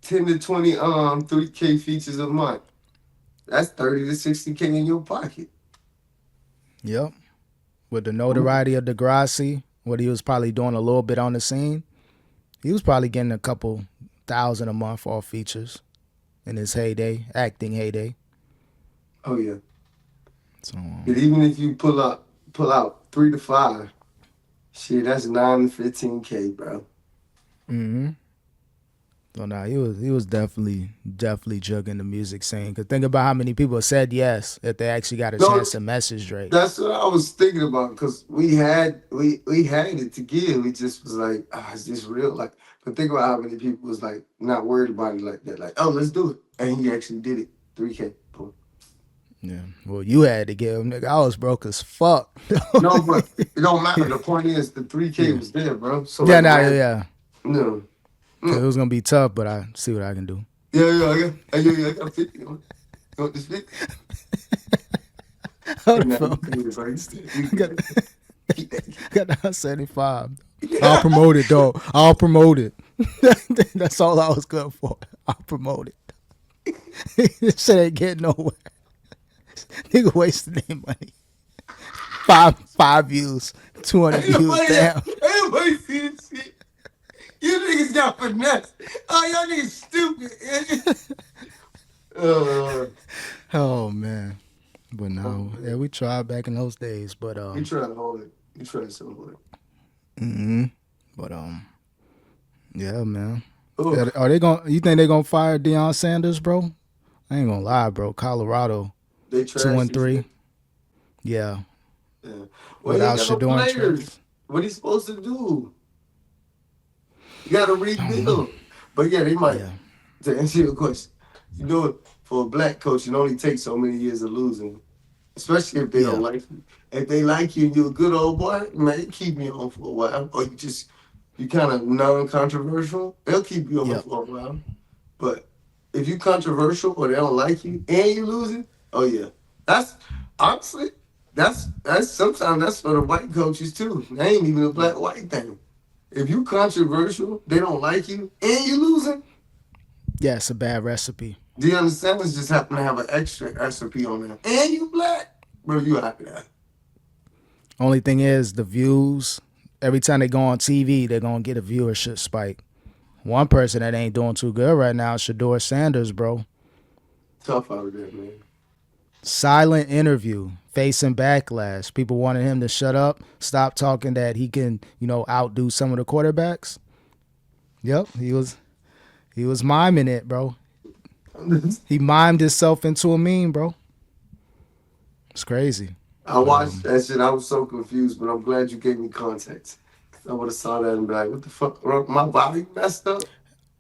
10 to 20 3K features a month. That's 30 to 60K in your pocket. Yep. With the Ooh. notoriety of Degrassi, what he was probably doing a little bit on the scene, he was probably getting a couple thousand a month off features in his heyday, acting heyday. Oh yeah. So, But even if you pull out 3 to 5, shit, that's 9 to 15K, bro. mm-hmm. So nah, he was definitely jugging the music scene. Cause think about how many people said yes if they actually got a No, chance to message Drake. that's what I was thinking about because we had it to give. We just was like, is this real? Like, but think about how many people was like not worried about it like that. Like, oh, let's do it, and he actually did it. 3K. Boom. Yeah. Well, you had to give him, nigga. I was broke as fuck. No, but it don't matter. The point is the 3K Yeah. was there, bro. So Yeah. like, Nah. man, Yeah. no, Cause it no. was gonna be tough, but I see what I can do. I got 50. You want this 50? How And the now you fuck? good, bro. You Got good. Keep that. got that 75. I'll promote it though. I'll promote it. That's all I was good for. I'll promote it. This shit ain't getting nowhere. Nigga wasting their money. Five views, 200 Ain't views. nobody, Damn. ain't nobody see this shit. You niggas got finesse. Oh, y'all niggas stupid. uh, Oh man. But oh, no, yeah, man. we tried back in those days. But You trying to hold it. You trying to hold it. mm-hmm. but yeah, man. Oh, Are they going? You think they gonna fire Deion Sanders, bro? I ain't gonna lie, bro. Colorado they two trash and this three. nigga. Yeah, Yeah. Well, he ain't without got no Shedeur and players. Travis. What he supposed to do? You got to I don't know. rebuild. But yeah, they might. Yeah, To answer your question, you know it for a black coach. It only takes so many years of losing, especially if they don't yeah, like you. If they like you and you're a good old boy, man, they keep you on for a while. Or you kind of non-controversial, they'll keep you on yep. for a while. But if you controversial or they don't like you and you losing, oh yeah, that's honestly that's sometimes that's for the white coaches too. They ain't even a black white thing. If you controversial, they don't like you and you losing. Yeah, it's a bad recipe. Deion Sanders just happen to have an extra recipe on there, and you black, bro. You happy that? Only thing is the views. Every time they go on TV, they're gonna get a viewership spike. One person that ain't doing too good right now is Shedeur Sanders, bro. Tough out there, man. Silent interview, facing backlash. People wanted him to shut up, stop talking that he can, outdo some of the quarterbacks. Yep, he was miming it, bro. He mimed himself into a meme, bro. It's crazy. I But watched that shit. I was so confused, but I'm glad you gave me context. I would have saw that and be like, "What the fuck? Bro? My body messed up."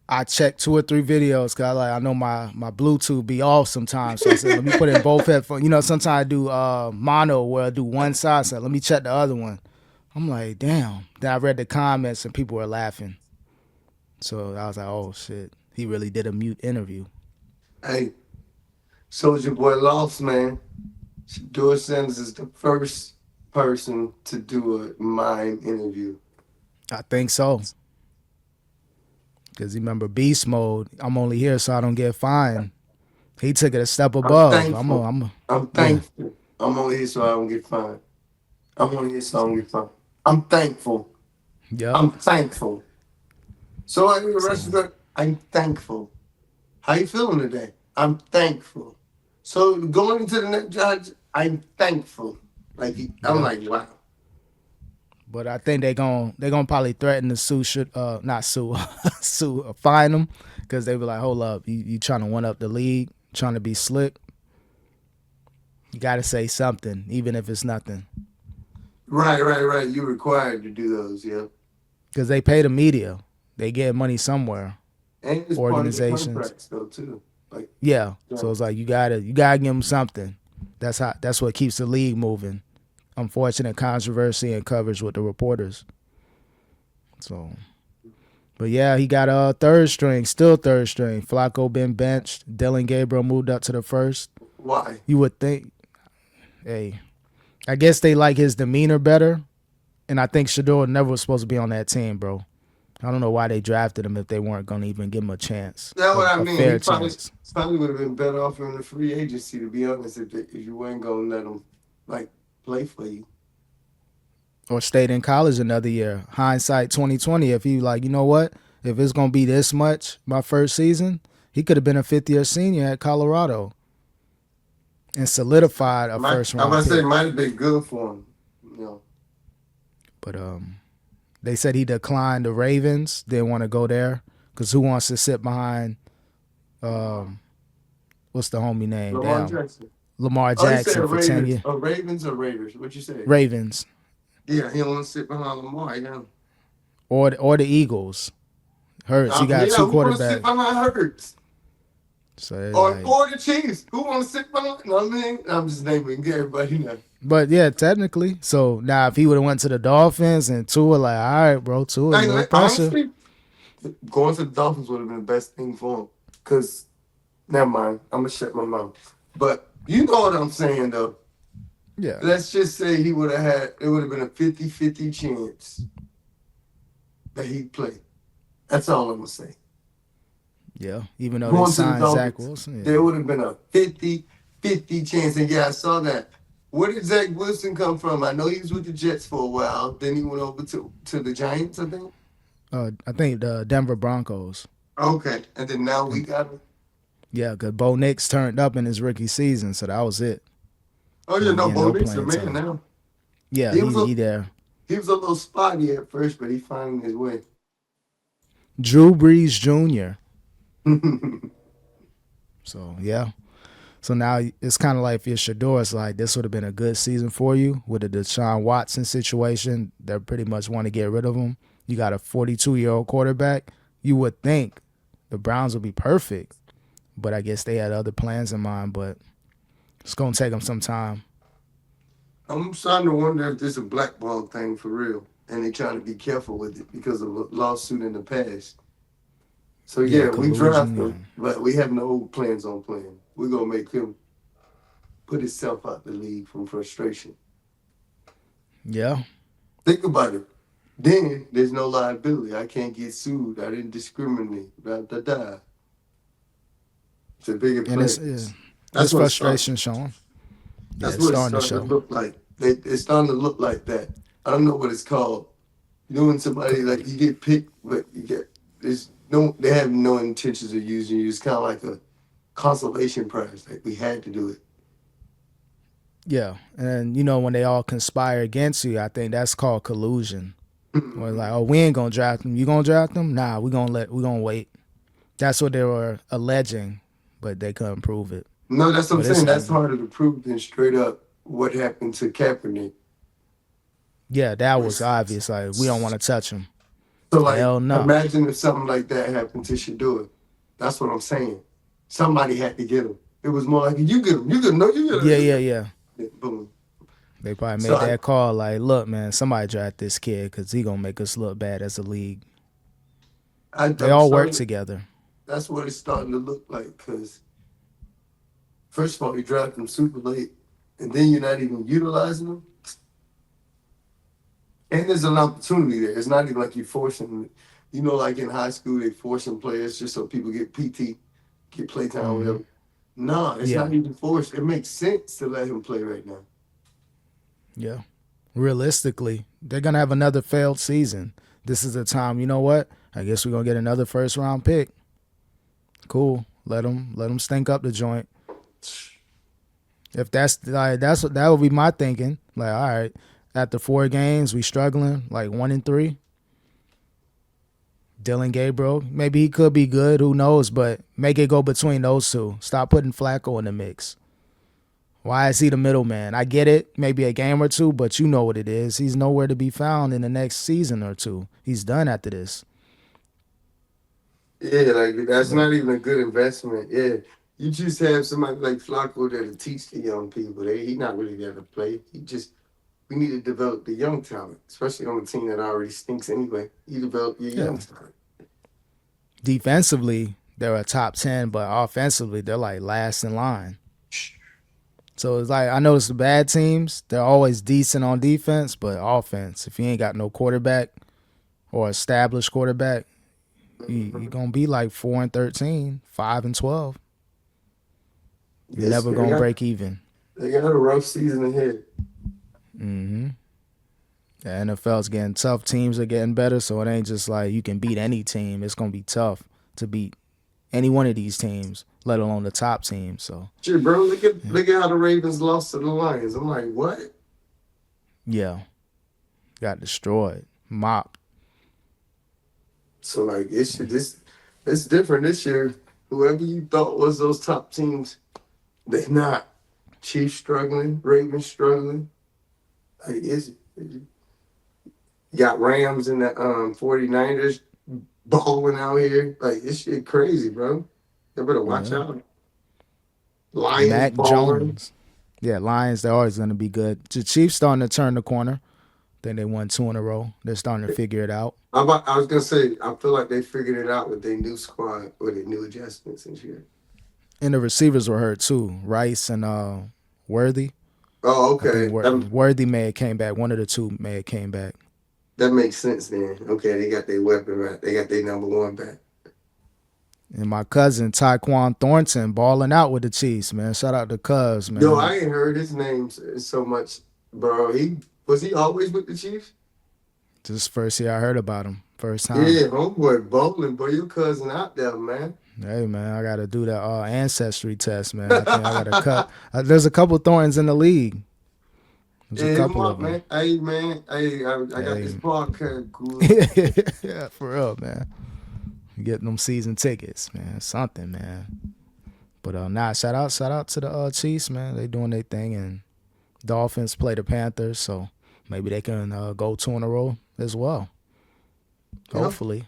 I checked 2 or 3 videos because I know my Bluetooth be off sometimes. So I said, let me put in both headphones. Sometimes I do mono where I do one side. So let me check the other one. I'm like, damn. Then I read the comments and people were laughing. So I was like, oh shit, he really did a mute interview. Hey, Soldier Boy lost, man. Shedeur Sanders is the first person to do a mime interview. I think so. Because you remember Beast Mode, I'm only here so I don't get fined. He took it a step I'm above. thankful. I'm Yeah, thankful. I'm only here so I don't get fined. I'm only here so I don't get fined. I'm thankful. yep. I'm thankful. So I the So rest of the I'm thankful. How you feeling today? I'm thankful. So going into the next judge, I'm thankful. Like I'm yeah. like, wow. But I think they gonna probably threaten to sue, not sue, sue, fine them, because they be like, hold up, you trying to one up the league, trying to be slick. You got to say something, even if it's nothing, Right. You're required to do those, yeah. because they pay the media, they get money somewhere, And it's part of the organizations. contracts though too. Like Yeah, yeah. so it's like you gotta give them something. That's what keeps the league moving. Unfortunate controversy and coverage with the reporters. So, but yeah, he got a third string, still third string. Flacco been benched. Dylan Gabriel moved up to the first. Why? You would think, hey, I guess they like his demeanor better, and I think Shedeur never was supposed to be on that team, bro. I don't know why they drafted him if they weren't gonna even give him a chance, That's what I a mean. He fair probably chance, probably would have been better off in the free agency, to be honest, if you weren't gonna let him like play for you. or stayed in college another year. Hindsight 2020. If he like, you know what, if it's gonna be this much my first season, he could have been a fifth year senior at Colorado and solidified a first I'm round gonna say it pick. might have been good for him. You know. But they said he declined the Ravens. Didn't want to go there because who wants to sit behind what's the homie name? Lamar Damn, Jackson. Lamar Oh, you said Jackson for 10 Ravens. years. Oh, Ravens or Raiders? What you say? Ravens Yeah, he don't want to sit behind Lamar. Yeah. or the Eagles. Hurts. He got Yeah, two who want to sit quarterbacks. behind Hurts? So it's Or like, or the Chiefs? Who want to sit behind? You know what I mean? I'm just naming everybody now. but yeah, technically. So now if he would have went to the Dolphins and Tua, like, all right, bro, Tua, Like, no pressure. honestly, going to the Dolphins would have been the best thing for him. Cause never mind, I'm gonna shut my mouth. But you know what I'm saying though. Yeah, Let's just say he would have had it would have been a 50-50 chance that he'd play. That's all I'm gonna say. yeah. Even though they Going to the signed Zach Dolphins, Wilson, there yeah. would have been a 50-50 chance. And yeah, I saw that. Where did Zach Wilson come from? I know he was with the Jets for a while. Then he went over to the Giants, I think. I think the Denver Broncos. Okay. And then now we And got him. yeah, because Bo Nix turned up in his rookie season, so that was it. Oh He yeah, ain't no, getting Bo no Nix the playing man time. now. Yeah, He was a he there. he was a little spotty at first, but he found his way. Drew Brees Jr. So yeah. So now it's kind of like if you're Shedeur, it's like this would have been a good season for you with the Deshaun Watson situation. They pretty much want to get rid of him. You got a 42-year-old quarterback. You would think the Browns would be perfect, but I guess they had other plans in mind. But it's gonna take them some time. I'm starting to wonder if this is a blackball thing for real, and they trying to be careful with it because of a lawsuit in the past. So Yeah, yeah, we draft collusion. Yeah. him, but we have no plans on playing. We're gonna make him put himself out the league from frustration. Yeah. Think about it. Then there's no liability. I can't get sued. I didn't discriminate. Da, da, da. It's a bigger And plan. it's That's what it's starting. frustration showing. Yeah, That's it's what it's starting to starting to show. look like. It's starting to look like that. I don't know what it's called. You know when somebody like you get picked, but you get there's no they have no intentions of using you. It's kind of like a consolation prize. Like we had to do it. Yeah, and when they all conspire against you, I think that's called collusion. Or like, oh, we ain't gonna draft them. You gonna draft them? Nah, we gonna wait. That's what they were alleging, but they couldn't prove it. No, that's what I'm But it's saying. That's harder to prove than straight up what happened to Kaepernick. yeah, that was obvious. Like we don't want to touch him. So like, Hell no. imagine if something like that happened to Shedeur. That's what I'm saying. Somebody had to get him. It was more like you get him, you get him, no, you get him. Yeah. Boom. They probably So made that call. Like, look, man, somebody draft this kid because he gonna make us look bad as a league. They I'm all work starting. together. That's what it's starting to look like. Cause First of all, you draft them super late, and then you're not even utilizing them. And there's an opportunity there. It's not even like you're forcing. You know, like in high school, they forcing players just so people get PT, get playtime, Mm-hmm. whatever. No, it's Yeah, not even forced. It makes sense to let him play right now. yeah. Realistically, they're gonna have another failed season. This is the time. You know what? I guess we're gonna get another first round pick. Cool. Let them stink up the joint. If that's like that would be my thinking. Like, all right, after 4 games, we struggling like 1-3. Dylan Gabriel, maybe he could be good. Who knows? But make it go between those two. Stop putting Flacco in the mix. Why is he the middleman? I get it, maybe a game or two, but you know what it is. He's nowhere to be found in the next season or two. He's done after this. Yeah, like that's But not even a good investment. Yeah, you just have somebody like Flacco there to teach the young people. He not really there to play. We need to develop the young talent, especially on a team that already stinks anyway. You develop your yeah, young talent. defensively they're a top 10, but offensively they're like last in line. So it's like I notice the bad teams, they're always decent on defense, but offense, if you ain't got no quarterback or established quarterback, you're going to be like 4-13, 5-12. You're Yes, never going to break even. they got a rough season ahead. Mm-hmm. The NFL's getting tough. Teams are getting better, so it ain't just like you can beat any team. It's going to be tough to beat any one of these teams, let alone the top team. So, Shit, bro, look at how the Ravens lost to the Lions. I'm like, what? yeah, got destroyed, mopped. So like it's different this year. Whoever you thought was those top teams, they not. Chiefs struggling, Ravens struggling. Like you got Rams and the 49ers balling out here. Like this shit crazy, bro. You better watch Yeah. out. Lions Mac balling. Jones. Yeah, Lions, they're always going to be good. The Chiefs starting to turn the corner. Then they won 2 in a row. They're starting to figure it out. I was gonna say, I feel like they figured it out with their new squad, with their new adjustments and shit. And the receivers were hurt too. Rice and Worthy. Oh, I think okay. That, Worthy may have came back. One of the two may have came back. that makes sense then. Okay, they got their weapon right. They got their number one back. And my cousin Tyquan Thornton balling out with the Chiefs, man. Shout out to Cuz, Yo, man. I ain't heard his name so much, bro. He always with the Chiefs? Just first year I heard about him. First time. Yeah, homeboy bowling, boy. Your cousin out there, man. Hey man, I gotta do that ancestry test, man. I think I gotta cut. There's a couple Thorntons in the league. There's Yeah, a hit him couple up, of them. man. Hey, man. Hey, I got this Hey, podcast good. yeah, for real, man. Getting them season tickets, man. Something, man. But shout out to the Chiefs, man. They doing their thing, and Dolphins play the Panthers, so maybe they can go 2 in a row as well. Yeah, Hopefully.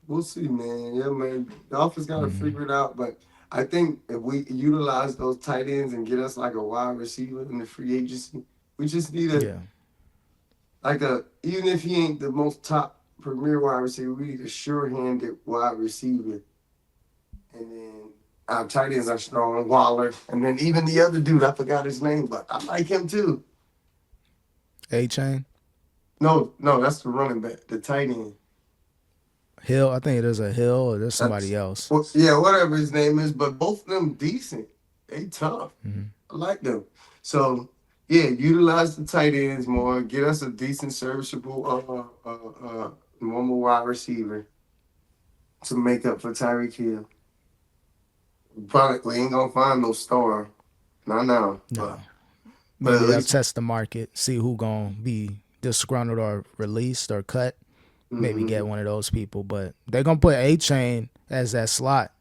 we'll see, man. Yeah, man. The offense got to figure it out, but I think if we utilize those tight ends and get us like a wide receiver in the free agency, we just need Yeah. even if he ain't the most top premier wide receiver, we need a sure-handed wide receiver. And then our tight ends are strong, Waller. And then even the other dude, I forgot his name, but I like him too. A-Chain. No, that's the running back, the tight end. Hill. I think it is a Hill or there's That's somebody else. well, yeah, whatever his name is, but both of them decent. They tough. Mm-hmm. I like them. So yeah, utilize the tight ends more. Get us a decent, serviceable, normal wide receiver to make up for Tyreek Hill. Probably we ain't gonna find no star. No. No. But at Maybe they'll least test the market, see who gonna be disgruntled or released or cut. Maybe get one of those people, but they're gonna put A-Chain as that slot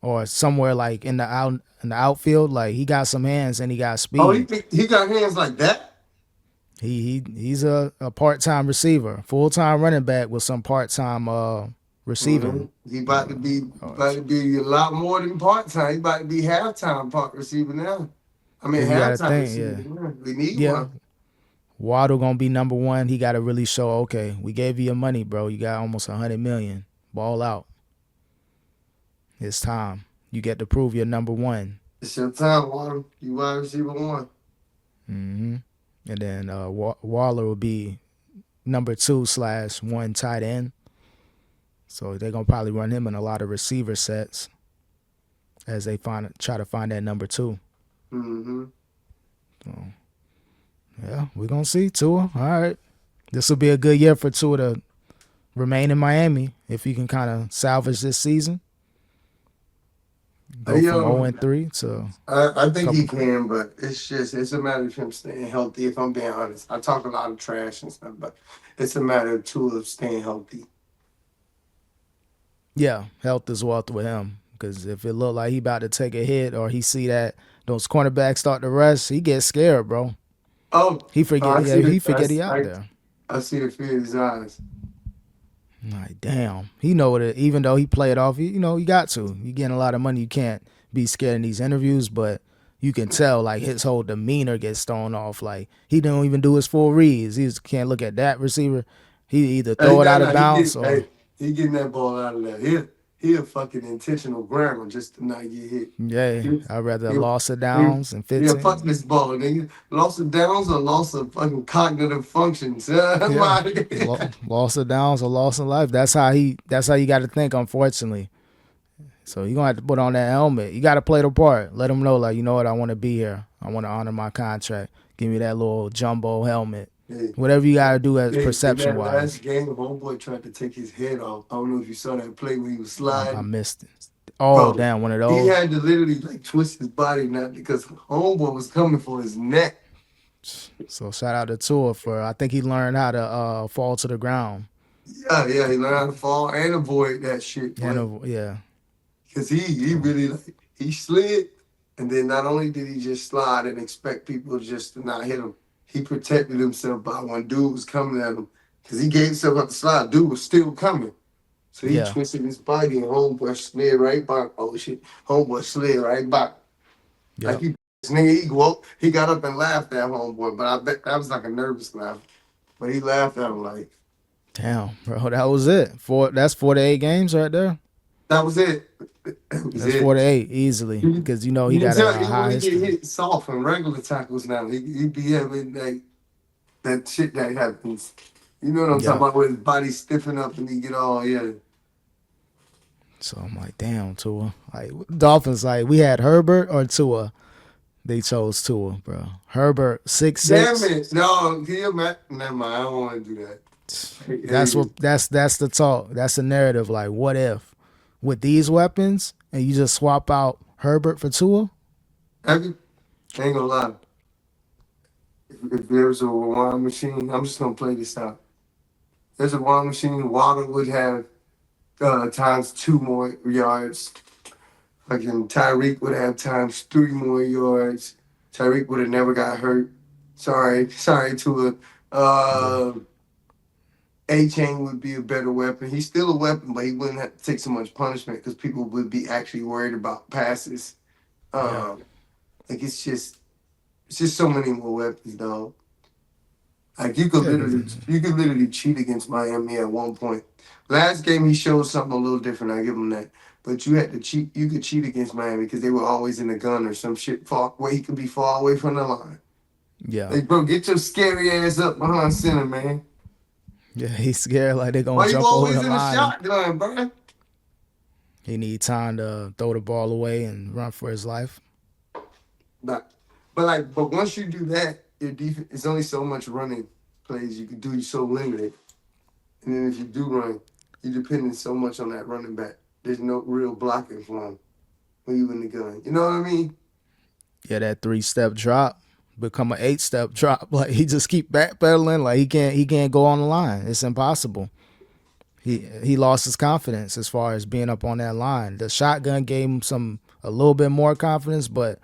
or somewhere like in the outfield. Like he got some hands and he got oh, speed. he got hands like that. He's a part-time receiver, full-time running back with some part-time receiving. He about to be a lot more than part time. He about to be halftime part receiver now. I mean Cause you gotta halftime think, receiver. yeah, Yeah. We need yeah. one. Waddle gonna be number one. He gotta really show. Okay, we gave you your money, bro. You got almost 100 million. Ball out. It's time. You get to prove you're number one. It's your time, Water. You wide receiver one. Hmm. And then Waller will be number 2/1 tight end. So they're gonna probably run him in a lot of receiver sets as they try to find that number 2. Mm-hmm. So yeah, we're gonna see Tua. All right, this will be a good year for Tua to remain in Miami if he can kind of salvage this season. Go Hey, from 0-3 to a I think he couple. can, but it's a matter of him staying healthy. If I'm being honest, I talk a lot of trash and stuff, but it's a matter of two of staying healthy. Yeah, health is wealth with him. Because if it look like he about to take a hit or he see that those cornerbacks start to rest, he gets scared, bro. Oh, He forget. I Yeah, see he the forget he out there. I see the fear in his eyes. Like, damn. He know that even though he played off, you got to. You getting a lot of money. You can't be scared in these interviews, but you can tell, like, his whole demeanor gets thrown off. Like, he don't even do his full reads. He just can't look at that receiver. He either Hey, throw it out of bounds or, he getting that ball out of there. He a fucking intentional grammar just to not get hit. yeah, He, I'd rather he, loss of he, downs and yeah, fuck 15. this ball, nigga. Loss of downs or loss of fucking cognitive functions. Yeah. Loss of downs or loss of life. That's how you got to think, unfortunately. So you're gonna have to put on that helmet. You gotta play the part. Let them know, like, you know what, I wanna be here. I wanna honor my contract. Give me that little jumbo helmet. Hey, Whatever you gotta do as in perception that wise. last game, homeboy tried to take his head off. I don't know if you saw that play when he was I sliding. missed it. Oh Bro, damn, one of he those. had to literally like twist his body not because homeboy was coming for his neck. So shout out to Tua for I think he learned how to fall to the ground. Yeah, he learned how to fall and avoid that shit, boy. Yeah. Because he So really like he slid, and then not only did he just slide and expect people just to not hit him, he protected himself by when dude was coming at him. Because he gave himself up the slide, dude was still coming. So he yeah. twisted his body and homeboy slid right back. Oh shit, homeboy slid right back. Like Yep. this nigga, he got up and laughed at homeboy, but I bet that was like a nervous laugh. But he laughed at him like Damn, bro, that was it. That's 4 to 8 games right there. that was it. That was That's four it. to eight easily. You Because he can got a, tell he high only get history. hit soft on regular tackles now. He be having like that shit that happens. You know what I'm talking Yep. about? Where his body stiffen up and he get all yeah. So I'm like, damn, Tua. Like Dolphins, like we had Herbert or Tua. They chose Tua, bro. Herbert six Damn six. it! No, never mind. I don't want to do that. That's Hey, what that's the talk. That's the narrative. Like, what if with these weapons and you just swap out Herbert for Tua? I ain't gonna lie. If there was a rewind machine, I'm just gonna play this out. There's a rewind machine. Water would have times 2 more yards. Fucking Tyreek would have times 3 more yards. Tyreek would have never got hurt. Sorry to it. Yeah. A Chain would be a better weapon. He's still a weapon, but he wouldn't have to take so much punishment because people would be actually worried about passes. Yeah. Um, like it's just so many more weapons, dog. Like Yeah, cause you could literally cheat against Miami at one point. Last game he showed something a little different. I give him that. But you had to cheat. You could cheat against Miami because they were always in the gun or some shit far where he could be far away from the line. yeah. Like, bro, get your scary ass up behind center, man. Yeah, he's scared like they're gonna Why you jump over the always in the line and shotgun, bro? he need time to throw the ball away and run for his life. But once you do that, your defense it's only so much running plays you can do. You're so limited, and then if you do run, you're depending so much on that running back. There's no real blocking for him when you in the gun. You know what I mean? Yeah, that 3-step drop become an 8-step drop. Like he just keep backpedaling. Like he can't go on the line. It's impossible. He lost his confidence as far as being up on that line. The shotgun gave him a little bit more confidence, but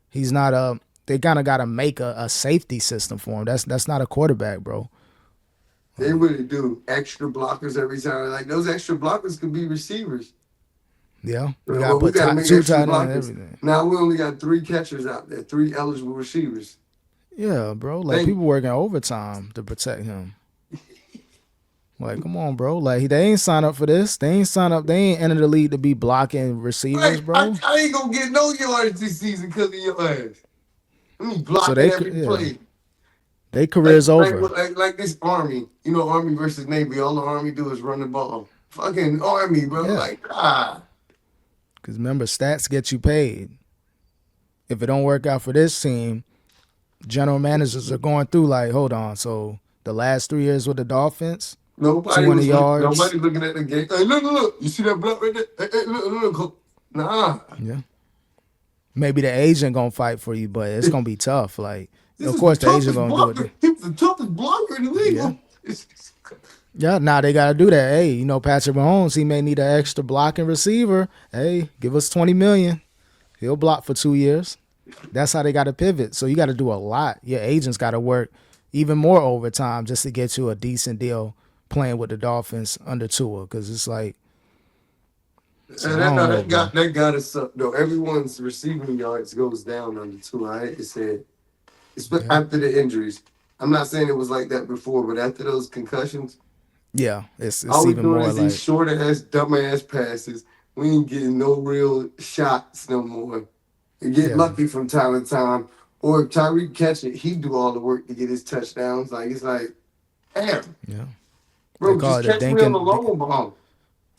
he's not a. They kind of got to make a safety system for him. That's not a quarterback, bro. They really do extra blockers every time. Like those extra blockers could be receivers. Yeah, you got to Well, we put got to make two extra tight ends and blockers. everything. Now we only got 3 catchers out there, 3 eligible receivers. Yeah, bro. Like Thank people working overtime to protect him. Like, come on, bro. Like, they ain't sign up for this. They ain't sign up. They ain't entered the league to be blocking receivers, Right, bro. I ain't gonna get no yards this season because of your ass. Let me So blocking every yeah, play. they career's over. Like this Army, you know, Army versus Navy. All the Army do is run the ball. Fucking Army, bro. Yeah, Like, ah. because remember, stats get you paid. If it don't work out for this team, general managers are going through like, hold on. So the last 3 years with the Dolphins, Nobody 200 was yards. nobody looking at the game. Hey, look. You see that block right there? Hey, look. Nah. Yeah. Maybe the agent gonna fight for you, but it's gonna be tough. Like, This of is the course the agent toughest gonna do blocker. it. He was the toughest blocker in the league. Yeah. Yeah, now they gotta do that. Hey, Patrick Mahomes, he may need an extra blocking receiver. Hey, give us $20 million. He'll block for 2 years. That's how they gotta pivot. So you gotta do a lot. Your agents gotta work even more overtime just to get you a decent deal playing with the Dolphins under Tua. Because it's like, so And I don't know, bro. that got us up though. Everyone's receiving yards goes down under 2. I hate to say it. Yeah. After the injuries. I'm not saying it was like that before, but after those concussions, Yeah, it's all we even doing more is these like, short ass, dumb ass passes. We ain't getting no real shots no more. You get yeah, lucky from time to time. Or if Tyreek catch it, he do all the work to get his touchdowns. Like it's like, damn, yeah. They bro, call just it the catch me on the dinking long ball.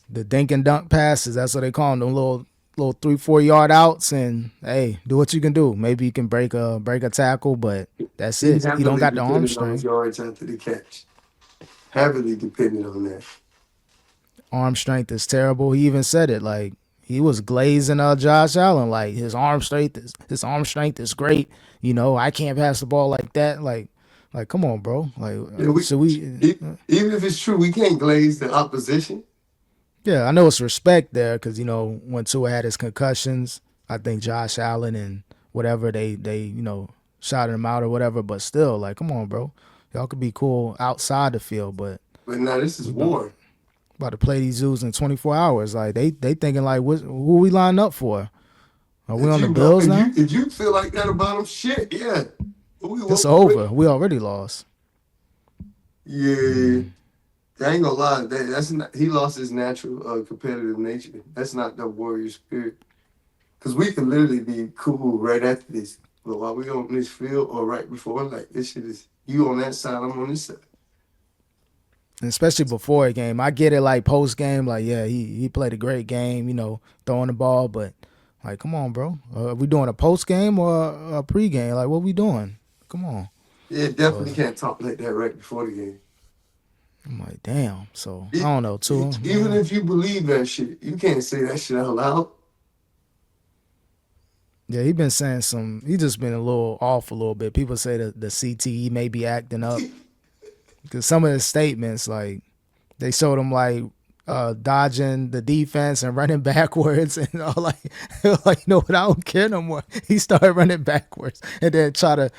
the dink and dunk passes. That's what they call them. Them little 3-4 yard outs, and hey, do what you can do. Maybe you can break a tackle, but that's He it. He don't heavily got the arm depended on his strength. yards after the catch. Heavily dependent on that. Arm strength is terrible. He even said it. Like, he was glazing Josh Allen. Like, his arm strength is great. I can't pass the ball like that. Like come on, bro. Like, Yeah, should we? even if it's true, we can't glaze the opposition. Yeah, I know it's respect there because when Tua had his concussions, I think Josh Allen and whatever they shouted him out or whatever. But still, like, come on, bro. Y'all could be cool outside the field, but But now this is we war. about to play these zoos in 24 hours. Like, they thinking like, who we lining up for? Are we on the Bills now? If you feel like that about him, shit, yeah. It's over. We already lost. Yeah. I ain't gonna lie. That's not, he lost his natural competitive nature. That's not the warrior spirit. Because we can literally be cool right after this. But while we on this field or right before, like, this shit is, you on that side, I'm on this side. And especially before a game. I get it, like, post game, like, yeah, he played a great game, throwing the ball, but like, come on, bro. Are we doing a post game or a pre game? Like, what we doing? Come on. Yeah, definitely can't talk like that right before the game. I'm like, damn. So I don't know, too. Even if you believe that shit, you can't say that shit out loud. Yeah, he been saying he just been a little off a little bit. People say that the CTE may be acting up because some of his statements, like, they showed him like dodging the defense and running backwards and all, like, like, you know what? I don't care no more. He started running backwards and then try to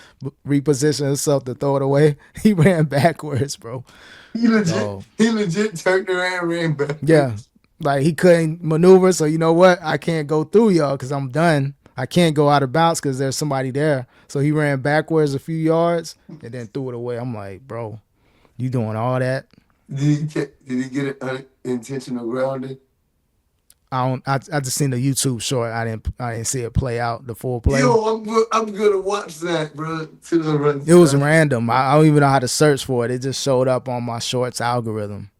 reposition himself to throw it away. He ran backwards, bro. He legit turned around and ran back. Yeah, like, he couldn't maneuver. So you know what? I can't go through y'all because I'm done. I can't go out of bounds because there's somebody there. So he ran backwards a few yards and then threw it away. I'm like, bro, you doing all that? Did he get an unintentional grounding? I just seen the YouTube short. I didn't see it play out, the full play. Yo, I'm gonna watch that, bro. It was random. I don't even know how to search for it. It just showed up on my shorts algorithm.